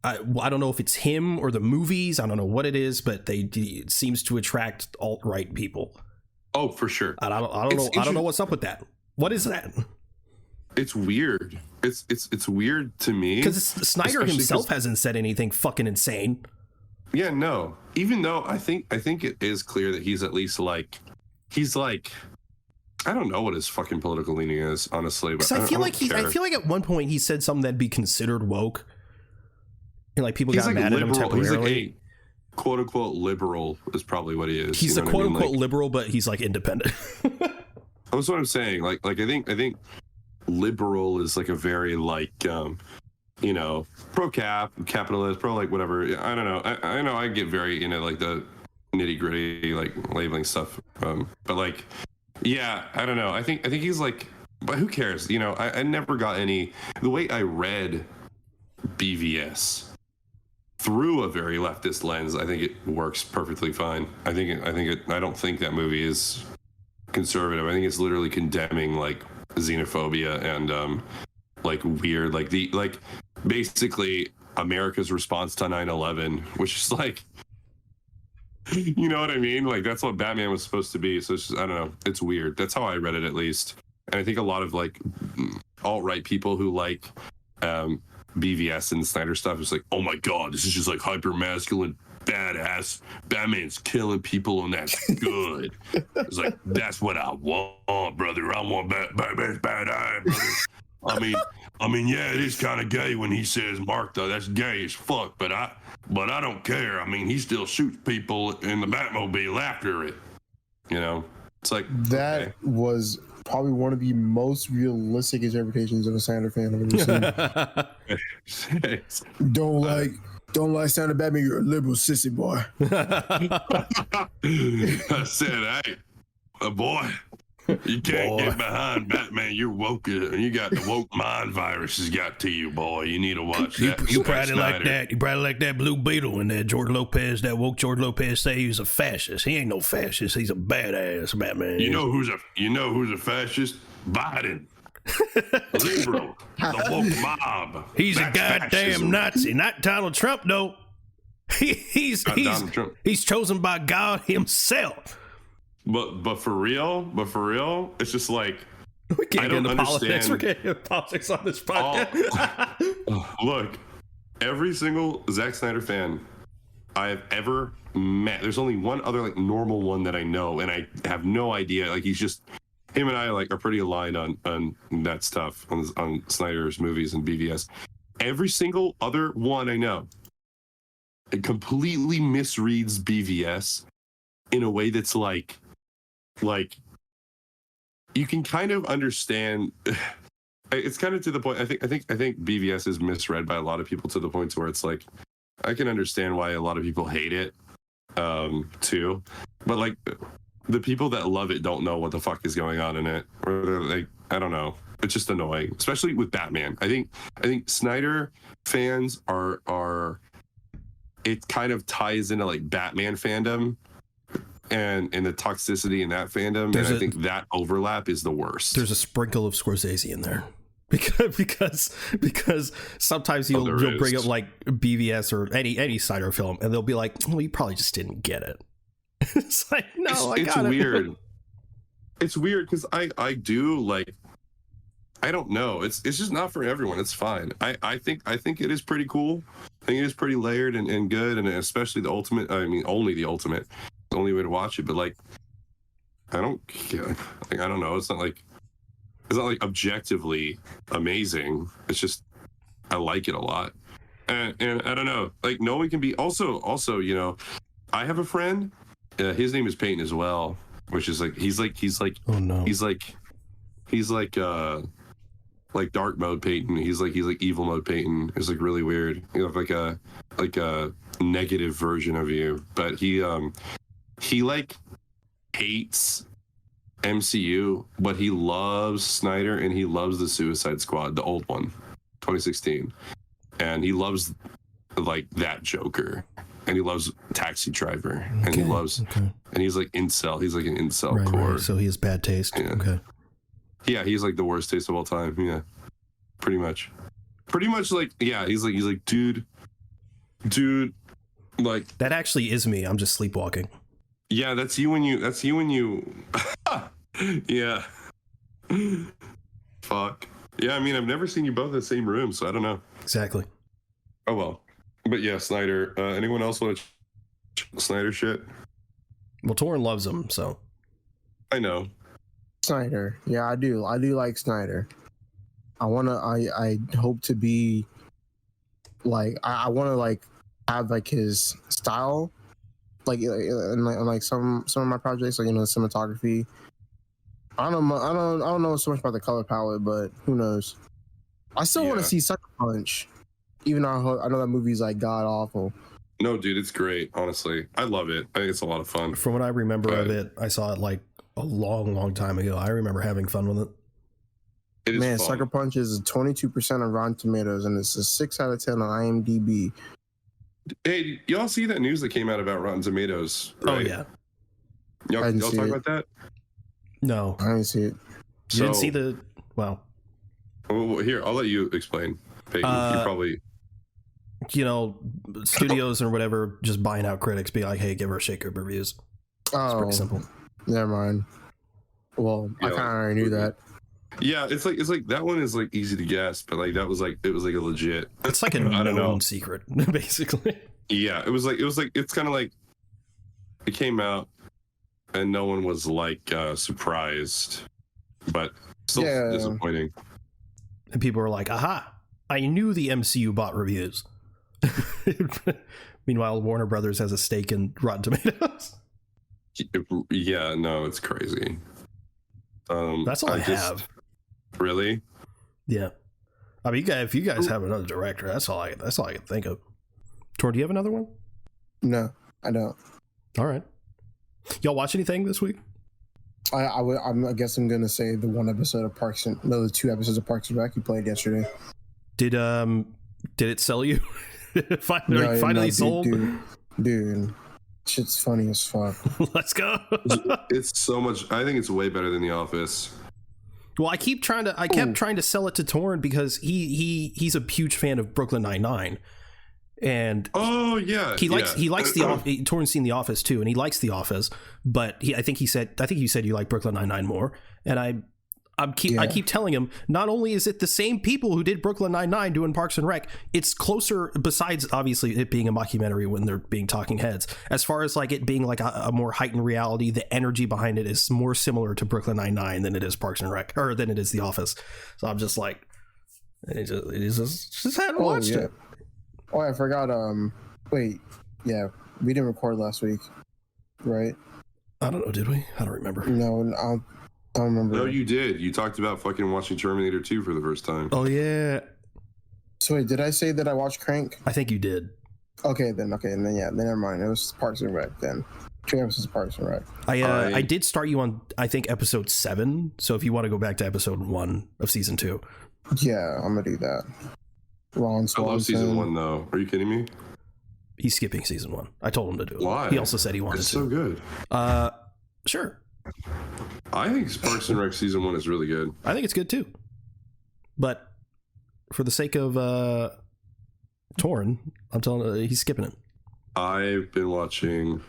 I don't know if it's him or the movies. I don't know what it is, but it seems to attract alt-right people. Oh, for sure. I don't know what's up with that. What is that? It's weird. It's weird to me because Snyder himself hasn't said anything fucking insane. Yeah, no. Even though I think it is clear that he's at least like, he's like, I don't know what his fucking political leaning is, honestly. But I feel like at one point he said something that'd be considered woke, and like people got like mad liberal. at him temporarily. He's like a quote unquote liberal is probably what he is. He's a quote unquote like, liberal, but he's like independent. That's what I'm saying. Like I think liberal is like a very like you know, pro capitalist, pro like whatever. I don't know. I know I get very into like the nitty gritty like labeling stuff. But like, yeah, I don't know. I think he's like, but who cares? You know, I never got any. The way I read BVS through a very leftist lens, I think it works perfectly fine. I don't think that movie is conservative. I think it's literally condemning like xenophobia and like weird, like basically America's response to 9/11, which is like, you know what I mean? Like that's what Batman was supposed to be. So it's just, I don't know. It's weird. That's how I read it, at least. And I think a lot of like alt-right people who like BVS and Snyder stuff is like, oh my God, this is just like hyper masculine, badass. Batman's killing people and that's good. It's like, that's what I want, brother. I want Batman's badass, brother. I mean, yeah, it is kind of gay when he says Mark, though. That's gay as fuck, but I don't care. I mean, he still shoots people in the Batmobile after it. You know, it's like that was probably one of the most realistic interpretations of a Snyder fan I've ever seen. Don't like Snyder Batman. You're a liberal sissy boy. I said, hey, boy. You can't get behind Batman. You're woke. You got the woke mind virus has got to you, boy. You need to watch that. You probably like that. You probably like that Blue Beetle and that George Lopez. That woke George Lopez say he was a fascist. He ain't no fascist. He's a badass Batman. You know who's a fascist? Biden. Liberal. The woke mob. He's a goddamn fascism. Nazi. Not Donald Trump though. He's chosen by God himself. But for real, it's just like, we can't get into politics. We're getting into politics on this podcast. Look, every single Zack Snyder fan I've ever met, there's only one other like normal one that I know, and I have no idea. Like him and I like are pretty aligned on that stuff on Snyder's movies and BVS. Every single other one I know, it completely misreads BVS in a way that's like you can kind of understand. It's kind of to the point. I think BVS is misread by a lot of people to the point where it's like I can understand why a lot of people hate it too, but like the people that love it don't know what the fuck is going on in it, or they're like, I don't know. It's just annoying, especially with Batman. I think Snyder fans are it kind of ties into like Batman fandom. And the toxicity in that fandom, and I think that overlap is the worst. There's a sprinkle of Scorsese in there, because sometimes you'll bring up like BVS or any Snyder film, and they'll be like, "Well, you probably just didn't get it." It's like, no, it's weird. It's weird because I do like. I don't know. It's just not for everyone. It's fine. I think it is pretty cool. I think it is pretty layered and good, and especially the ultimate. I mean, only the ultimate. The only way to watch it, but like I don't know, it's not like objectively amazing. It's just I like it a lot, and I don't know, like no one can be also you know, I have a friend, his name is Peyton as well, which is like he's like oh no, he's like dark mode Peyton. He's like evil mode Peyton. It's like really weird. You have like a negative version of you, but he like hates MCU, but he loves Snyder and he loves the Suicide Squad, the old one, 2016, and he loves like that Joker, and he loves Taxi Driver, and he loves, and he's like incel. He's like an incel core. Right. So he has bad taste. Yeah. Okay. Yeah, he's like the worst taste of all time. Yeah, pretty much like, yeah, he's like, dude, like that actually is me. I'm just sleepwalking. Yeah, that's you when you yeah. Fuck. Yeah, I mean, I've never seen you both in the same room, so I don't know. Exactly. Oh well. But yeah, Snyder. Anyone else want to Snyder shit? Well, Torrin loves him, so. I know. Snyder. Yeah, I do like Snyder. I hope to be like, I want to like have like his style, like in like some of my projects, like, you know, cinematography. I don't know so much about the color palette, but who knows? I still want to see Sucker Punch, even though I know that movie's like god awful. No, dude, it's great. Honestly, I love it. I think it's a lot of fun. From what I remember of it, I saw it like a long time ago. I remember having fun with it. It is Man, fun. Sucker Punch is 22% on Rotten Tomatoes, and it's a 6 out of 10 on IMDb. Hey, y'all see that news that came out about Rotten Tomatoes? Right? Oh yeah. Y'all talk about that? No, I didn't see it. You didn't see the well. Well, here, I'll let you explain. Peyton, you probably. You know, studios or whatever just buying out critics, be like, hey, give her a shake of reviews. It's pretty simple. Never mind. Well, I kind of already knew that. Yeah, it's like that one is like easy to guess, but like that was like it was like a legit. It's like a known secret, basically. Yeah, it's kind of like it came out and no one was like surprised, but still disappointing. And people were like, aha, I knew the MCU bought reviews. Meanwhile, Warner Brothers has a stake in Rotten Tomatoes. Yeah, no, it's crazy. That's all I have. Really? Yeah. I mean, if you guys have another director, that's all I can think of. Tor, do you have another one? No, I don't. All right. Y'all watch anything this week? I guess I'm gonna say the 2 episodes of Parks and Rec you played yesterday. Did it sell you? Finally sold? Dude, shit's funny as fuck. Let's go. It's so much. I think it's way better than The Office. Well, I kept trying to sell it to Torrin because he's a huge fan of Brooklyn Nine-Nine. And he likes the Torrin's seen The Office too, and he likes The Office, but I think you said you like Brooklyn Nine-Nine more. And I keep telling him, not only is it the same people who did Brooklyn Nine-Nine doing Parks and Rec, it's closer, besides obviously it being a mockumentary when they're being talking heads, as far as like it being like a more heightened reality, the energy behind it is more similar to Brooklyn Nine-Nine than it is Parks and Rec, or than it is The Office. So I'm just like, just hadn't watched it. Oh, I forgot. Wait, yeah, we didn't record last week, right? I don't know, did we? I don't remember. No, I don't remember. No, you did. You talked about fucking watching Terminator 2 for the first time. Oh yeah. So wait, did I say that I watched Crank? I think you did. Okay, then never mind. It was Parks and Rec then. 2 episodes of Parks and Rec. I did start you on, I think, episode 7. So if you want to go back to episode 1 of season 2. Yeah, I'm gonna do that. Ron Swanson. I love season 1 though. Are you kidding me? He's skipping season 1. I told him to do it. Why? He also said he wanted to. It's so good. Sure. I think Parks and Rec season 1 is really good. I think it's good too. But for the sake of Torrin, I'm telling you, he's skipping it. I've been watching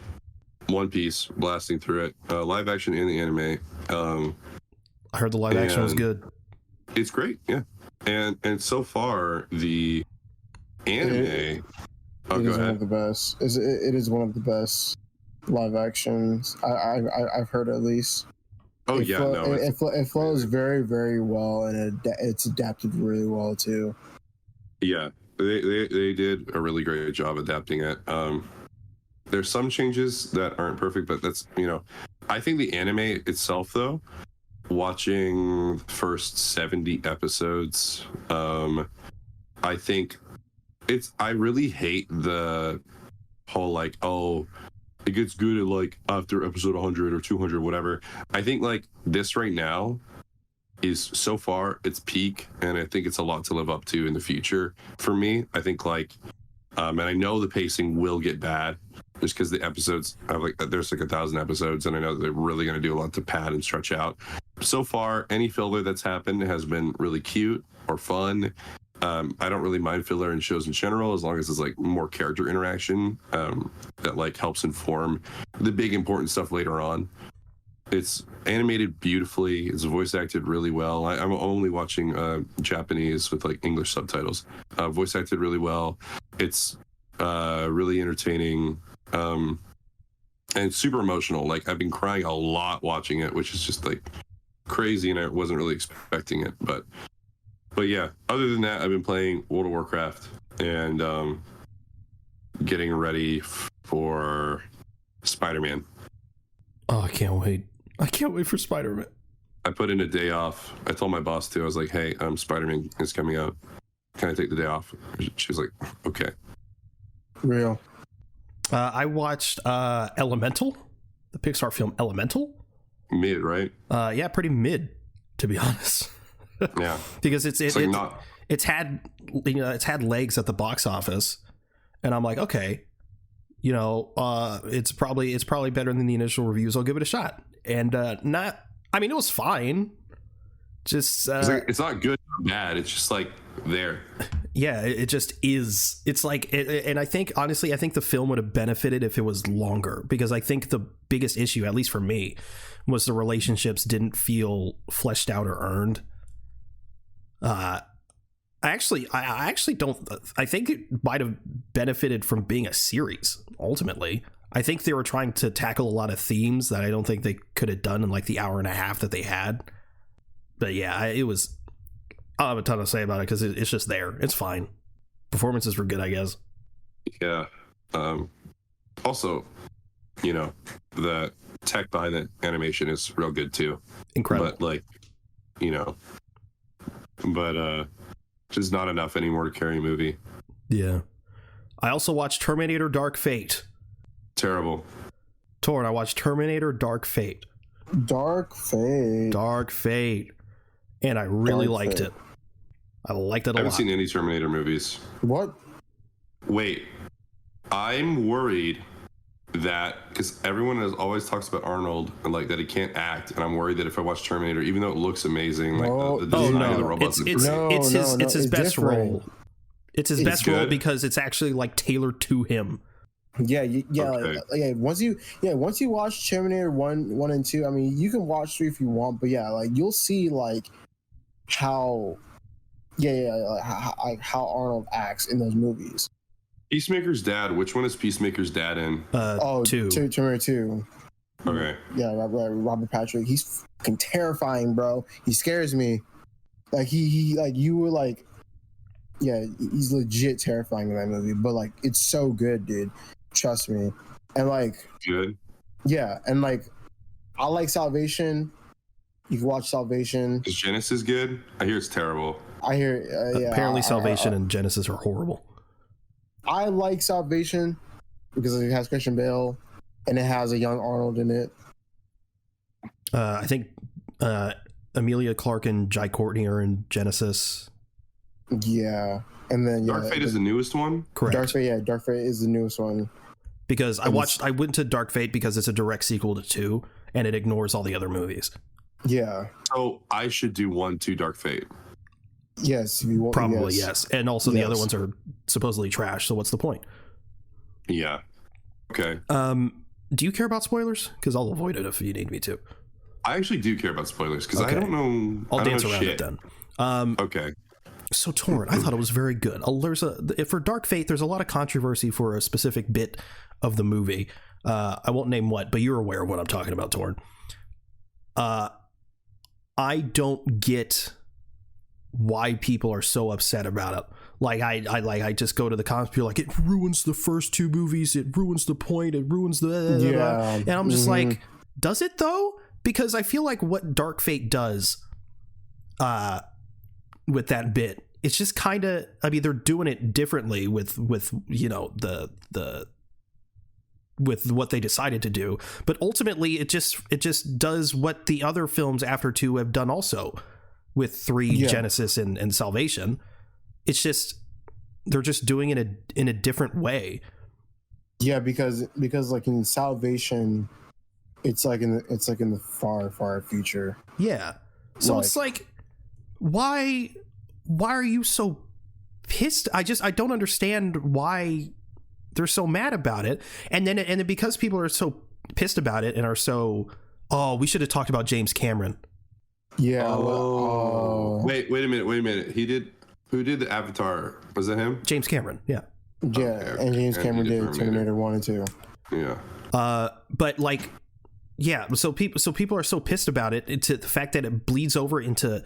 One Piece, blasting through it, live action and the anime. I heard the live action was good. It's great, yeah. And so far the anime it is one of the best. It is one of the best live actions I've heard, at least. It flows very, very well, and it's adapted really well too. Yeah, they did a really great job adapting it. There's some changes that aren't perfect, but that's, I think the anime itself though, watching the first 70 episodes, I think I really hate the whole like, oh, it gets good at like after episode 100 or 200, whatever. I think like this right now is so far it's peak, and I think it's a lot to live up to in the future for me. I think like, and I know the pacing will get bad just because the episodes have like, there's like 1,000 episodes, and I know they're really going to do a lot to pad and stretch out. So far, any filler that's happened has been really cute or fun. I don't really mind filler in shows in general, as long as it's like more character interaction that like helps inform the big important stuff later on. It's animated beautifully. It's voice acted really well. I'm only watching Japanese with like English subtitles. Voice acted really well. It's really entertaining and super emotional. Like I've been crying a lot watching it, which is just like crazy, and I wasn't really expecting it. But yeah, other than that, I've been playing World of Warcraft and getting ready for Spider-Man. Oh, I can't wait. I can't wait for Spider-Man. I put in a day off. I told my boss too. I was like, hey, Spider-Man is coming out. Can I take the day off? She was like, okay. Real. I watched Elemental, the Pixar film Elemental. Mid, right? Yeah, pretty mid, to be honest. Yeah. Because it's had legs at the box office, and I'm like, okay, it's probably better than the initial reviews. I'll give it a shot. And it was fine. Just it's not good or bad. It's just like there. Yeah, it just is. It's like, and I think honestly, I think the film would have benefited if it was longer, because I think the biggest issue, at least for me, was the relationships didn't feel fleshed out or earned. I actually don't. I think it might have benefited from being a series. Ultimately, I think they were trying to tackle a lot of themes that I don't think they could have done in like the hour and a half that they had. But yeah, it was. I don't have a ton to say about it because it's just there. It's fine. Performances were good, I guess. Yeah. Also, the tech behind the animation is real good too. Incredible. But just not enough anymore to carry a movie. Yeah. I also watched Terminator Dark Fate. Terrible. Torn, I watched Terminator Dark Fate. Dark Fate. And I really liked it. I liked it a lot. I haven't seen any Terminator movies. What? Wait. I'm worried that, because everyone always talks about Arnold and like that he can't act, and I'm worried that if I watch Terminator, even though it looks amazing, like the design of the robots, it's his best role. It's his best role because it's actually like tailored to him. Yeah, Okay. Once you watch Terminator 1 and 2, I mean, you can watch 3 if you want, but yeah, like you'll see like how Arnold acts in those movies. Peacemaker's dad. Which one is Peacemaker's dad in? Terminator 2. Okay. Yeah, Robert Patrick. He's fucking terrifying, bro. He scares me. Like he like you were like, yeah, he's legit terrifying in that movie. But like, it's so good, dude. Trust me. And like, good. Yeah, and like, I like Salvation. You can watch Salvation. Is Genesis good? I hear it's terrible. I hear. Apparently, Salvation and Genesis are horrible. I like Salvation because it has Christian Bale and it has a young Arnold in it. I think Emilia Clarke and Jai Courtney are in Genesis. Yeah, and then Dark Fate is the newest one. Correct. Dark Fate is the newest one. Because I went to Dark Fate because it's a direct sequel to 2, and it ignores all the other movies. Yeah. So I should do 1, 2 Dark Fate. Yes, if you want. Probably yes. And also the other ones are supposedly trash. So what's the point? Yeah. Okay. Do you care about spoilers? Because I'll avoid it if you need me to. I actually do care about spoilers because I don't know. I'll dance around it then. Okay. So Torn, I thought it was very good. For Dark Fate, there's a lot of controversy for a specific bit of the movie. I won't name what, but you're aware of what I'm talking about, Torn. I don't get why people are so upset about it. Like I just go to the comments, people like, it ruins the first 2 movies, it ruins the point, it ruins the and I'm just like, does it though? Because I feel like what Dark Fate does with that bit, it's just kind of, I mean, they're doing it differently with the with what they decided to do, but ultimately it just does what the other films after 2 have done also with 3, Genesis and Salvation. It's just they're just doing it in a different way. Yeah, because like in Salvation, it's like in the far future. Yeah. So it's like, why are you so pissed? I don't understand why they're so mad about it. And then because people are so pissed about it and are so, oh, we should have talked about James Cameron. Yeah. Wait a minute. Who did the Avatar? Was that him? James Cameron. Yeah. Yeah. Okay. And James Cameron did Terminator 1 and 2. Yeah. But like, yeah. So people are so pissed about it to the fact that it bleeds over into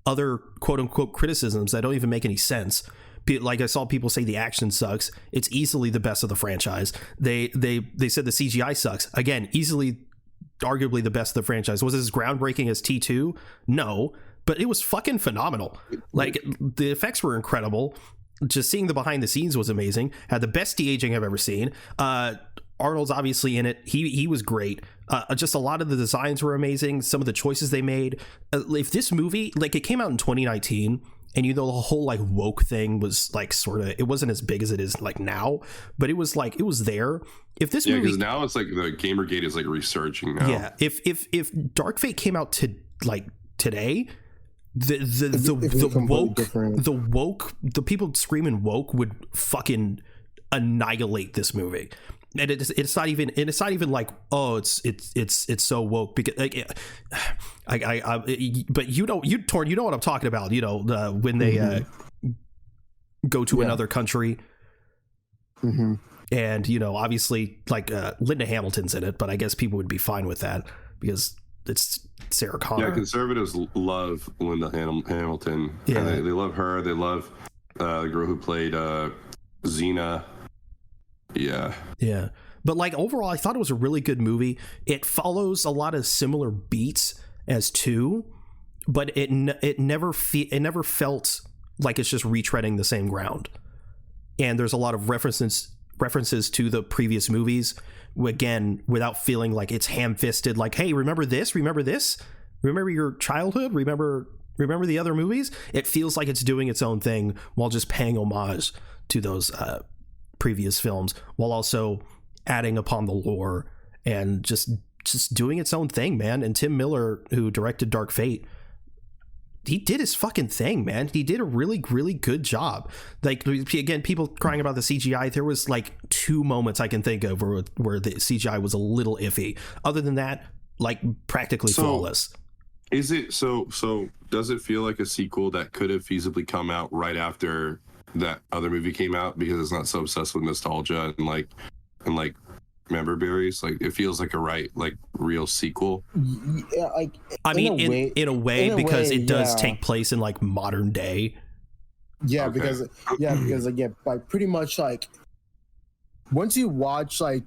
other quote unquote criticisms that don't even make any sense. Like I saw people say the action sucks. It's easily the best of the franchise. They said the CGI sucks. Again, easily, arguably the best of the franchise. Was it as groundbreaking as T2? No, but it was fucking phenomenal. Like the effects were incredible. Just seeing the behind the scenes was amazing. Had the best de-aging I've ever seen. Arnold's obviously in it. He was great. Just a lot of the designs were amazing. Some of the choices they made. If this movie, like, it came out in 2019, and the whole like woke thing was like sort of, it wasn't as big as it is like now, but it was like, it was there. If this movie, because now it's like the Gamergate is like researching now. Yeah. If Dark Fate came out to like today, the people screaming woke would fucking annihilate this movie. And it's not even like, oh, it's so woke, because like, but you know what I'm talking about, when they go to another country, and obviously like Linda Hamilton's in it, but I guess people would be fine with that because it's Sarah Connor. Yeah, conservatives love Linda Hamilton. Yeah, they love her. They love the girl who played Xena. Yeah. But like overall, I thought it was a really good movie. It follows a lot of similar beats as 2, but it never felt like it's just retreading the same ground. And there's a lot of references to the previous movies, again, without feeling like it's ham-fisted. Like, hey, remember this? Remember your childhood? Remember the other movies? It feels like it's doing its own thing while just paying homage to those previous films, while also adding upon the lore and just doing its own thing, man. And Tim Miller, who directed Dark Fate, he did his fucking thing, man. He did a really, really good job. Like, again, people crying about the CGI. There was like 2 moments I can think of where the CGI was a little iffy. Other than that, like, practically flawless. Is it so? Does it feel like a sequel that could have feasibly come out right after that other movie came out, because it's not so obsessed with nostalgia and like member berries? Like, it feels like a real sequel. Yeah, like, I mean, in a way, because it does take place in like modern day. Yeah, Okay. because like pretty much like once you watch like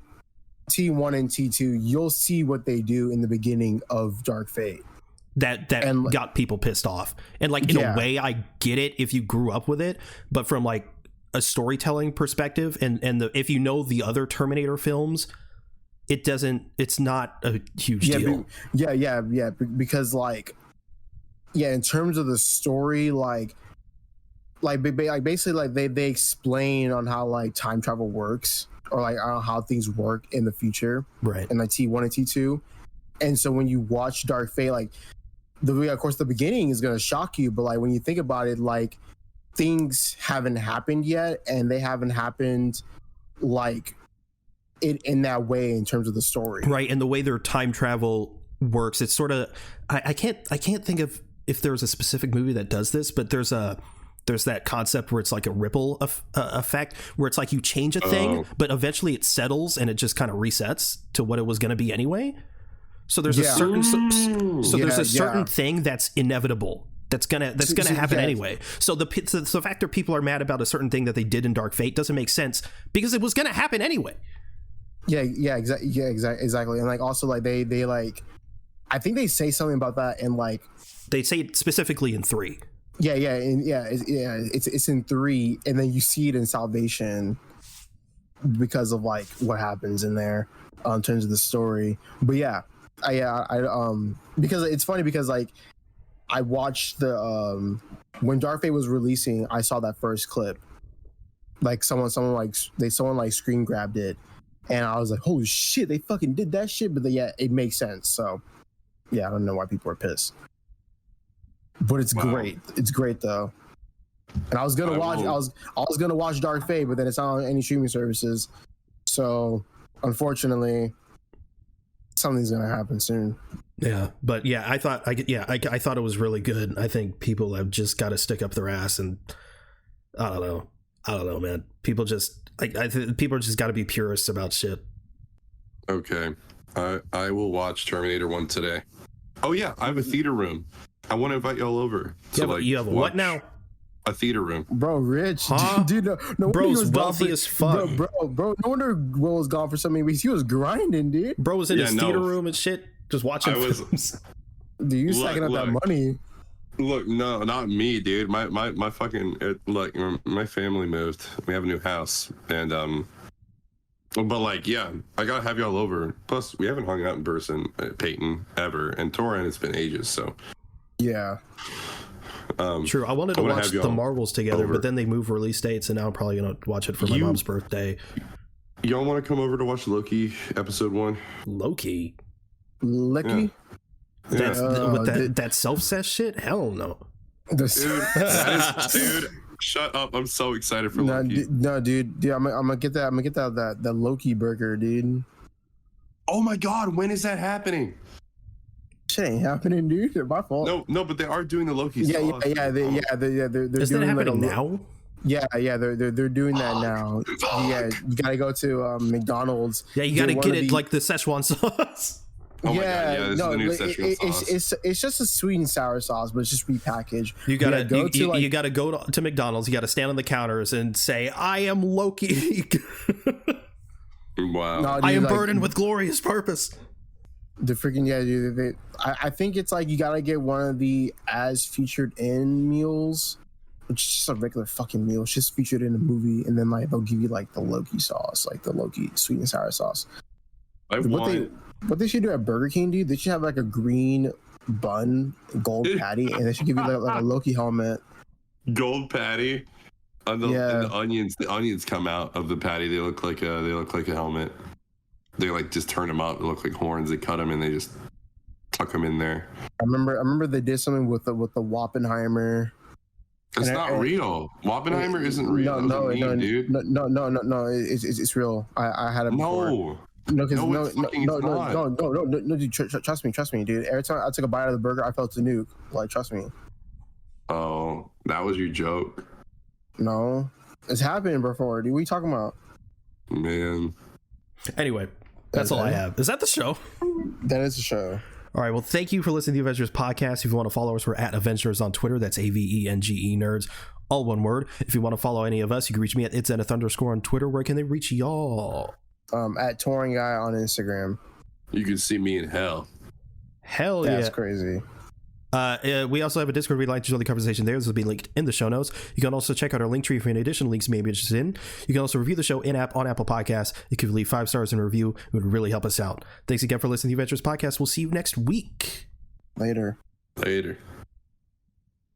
T1 and T2, you'll see what they do in the beginning of Dark Fate. That got people pissed off. And like, in a way, I get it if you grew up with it, but from like a storytelling perspective, and if you know the other Terminator films, it's not a huge deal. Because like, in terms of the story, like basically like they explain on how like time travel works, or like how things work in the future, right? In like T1 and T2. And so when you watch Dark Fate, like, of course the beginning is going to shock you, but like when you think about it, like, things haven't happened yet, and they haven't happened like it in that way in terms of the story, right? And the way their time travel works, it's sort of, I can't think of if there's a specific movie that does this, but there's that concept where it's like a ripple effect, where it's like you change a thing, but eventually it settles and it just kind of resets to what it was going to be anyway. So there's a certain there's a certain thing that's inevitable, that's gonna happen anyway. So the fact that people are mad about a certain thing that they did in Dark Fate doesn't make sense, because it was gonna happen anyway. Exactly. And like, also like they like, I think they say something about that, and like they say it specifically in 3. It's in 3, and then you see it in Salvation, because of like what happens in there in terms of the story. But yeah, I because it's funny because like I watched the when Dark Fate was releasing, I saw that first clip. Like someone screen grabbed it, and I was like, holy shit, they fucking did that shit. But yeah, it makes sense. So yeah, I don't know why people are pissed. But it's great. It's great though. And I was gonna watch Dark Fate, but then it's not on any streaming services. So unfortunately, something's gonna happen soon. Yeah, but yeah, I thought it was really good. I think people have just got to stick up their ass, and I don't know, man. People just people just got to be purists about shit. Okay, I will watch Terminator 1 today. Oh yeah, I have a theater room. I want to invite y'all over. You have what now? A theater room. Bro, rich. Huh? Dude, no bro's wealthy as fuck. Bro, no wonder Will was gone for so many weeks. He was grinding, dude. Bro was in his theater room and shit, just watching films. Dude, you stacking up that money. Look, no, not me, dude. My fucking look. My family moved. We have a new house, and but like, yeah, I gotta have y'all over. Plus, we haven't hung out in person, Peyton, ever, and Torin. It's been ages, so yeah. True. I wanted to watch the Marvels together, but then they move release dates, and now I'm probably gonna watch it for my mom's birthday. Y'all want to come over to watch Loki episode 1? Loki. Yeah. That's with that self-cess shit? Hell no. Dude, dude, shut up. I'm so excited for Loki. Dude, I'm gonna get that Loki burger, dude. Oh my god, when is that happening? Shit ain't happening, dude. It's my fault. No, but they are doing the Loki sauce. They're is that happening now? Yeah, they're doing that now. Yeah, you gotta go to McDonald's. Yeah, you gotta get it like the Szechuan sauce. Oh my god, yeah, this is the new Szechuan sauce. It's just a sweet and sour sauce, but it's just repackaged. You gotta go to McDonald's. You gotta stand on the counters and say, "I am Loki." Wow. No, dude, I am burdened with glorious purpose. The freaking dude. I think it's like you gotta get one of the as featured in meals, which is just a regular fucking meal. It's just featured in a movie, and then like they'll give you like the Loki sauce, like the Loki sweet and sour sauce. What they should do at Burger King, dude? They should have like a green bun, gold patty, and they should give you like a Loki helmet. Gold patty, and the onions. The onions come out of the patty. They look like a helmet. They like just turn them up. They look like horns. They cut them and they just tuck them in there. I remember they did something with the Wappenheimer. It's not real. Wappenheimer isn't real. No, dude. No. It's real. I had it before. No, dude. Trust me, dude. Every time I took a bite of the burger, I felt a nuke. Like, trust me. Oh, that was your joke. No, it's happening before, dude. What are you talking about? Man. Anyway, that's all I have. Is that the show? That is the show. All right. Well, thank you for listening to the Avengers podcast. If you want to follow us, we're at Avengenerds on Twitter. That's AVENGE Nerds, all one word. If you want to follow any of us, you can reach me at @itzenith_ on Twitter. Where can they reach y'all? At Touring Guy on Instagram. You can see me in hell. Hell yeah. That's crazy. We also have a Discord. We'd like to join the conversation there. This will be linked in the show notes. You can also check out our link tree for any additional links you may be interested in. You can also review the show in-app on Apple Podcasts. You can leave 5 stars in a review. It would really help us out. Thanks again for listening to the Adventures Podcast. We'll see you next week. Later.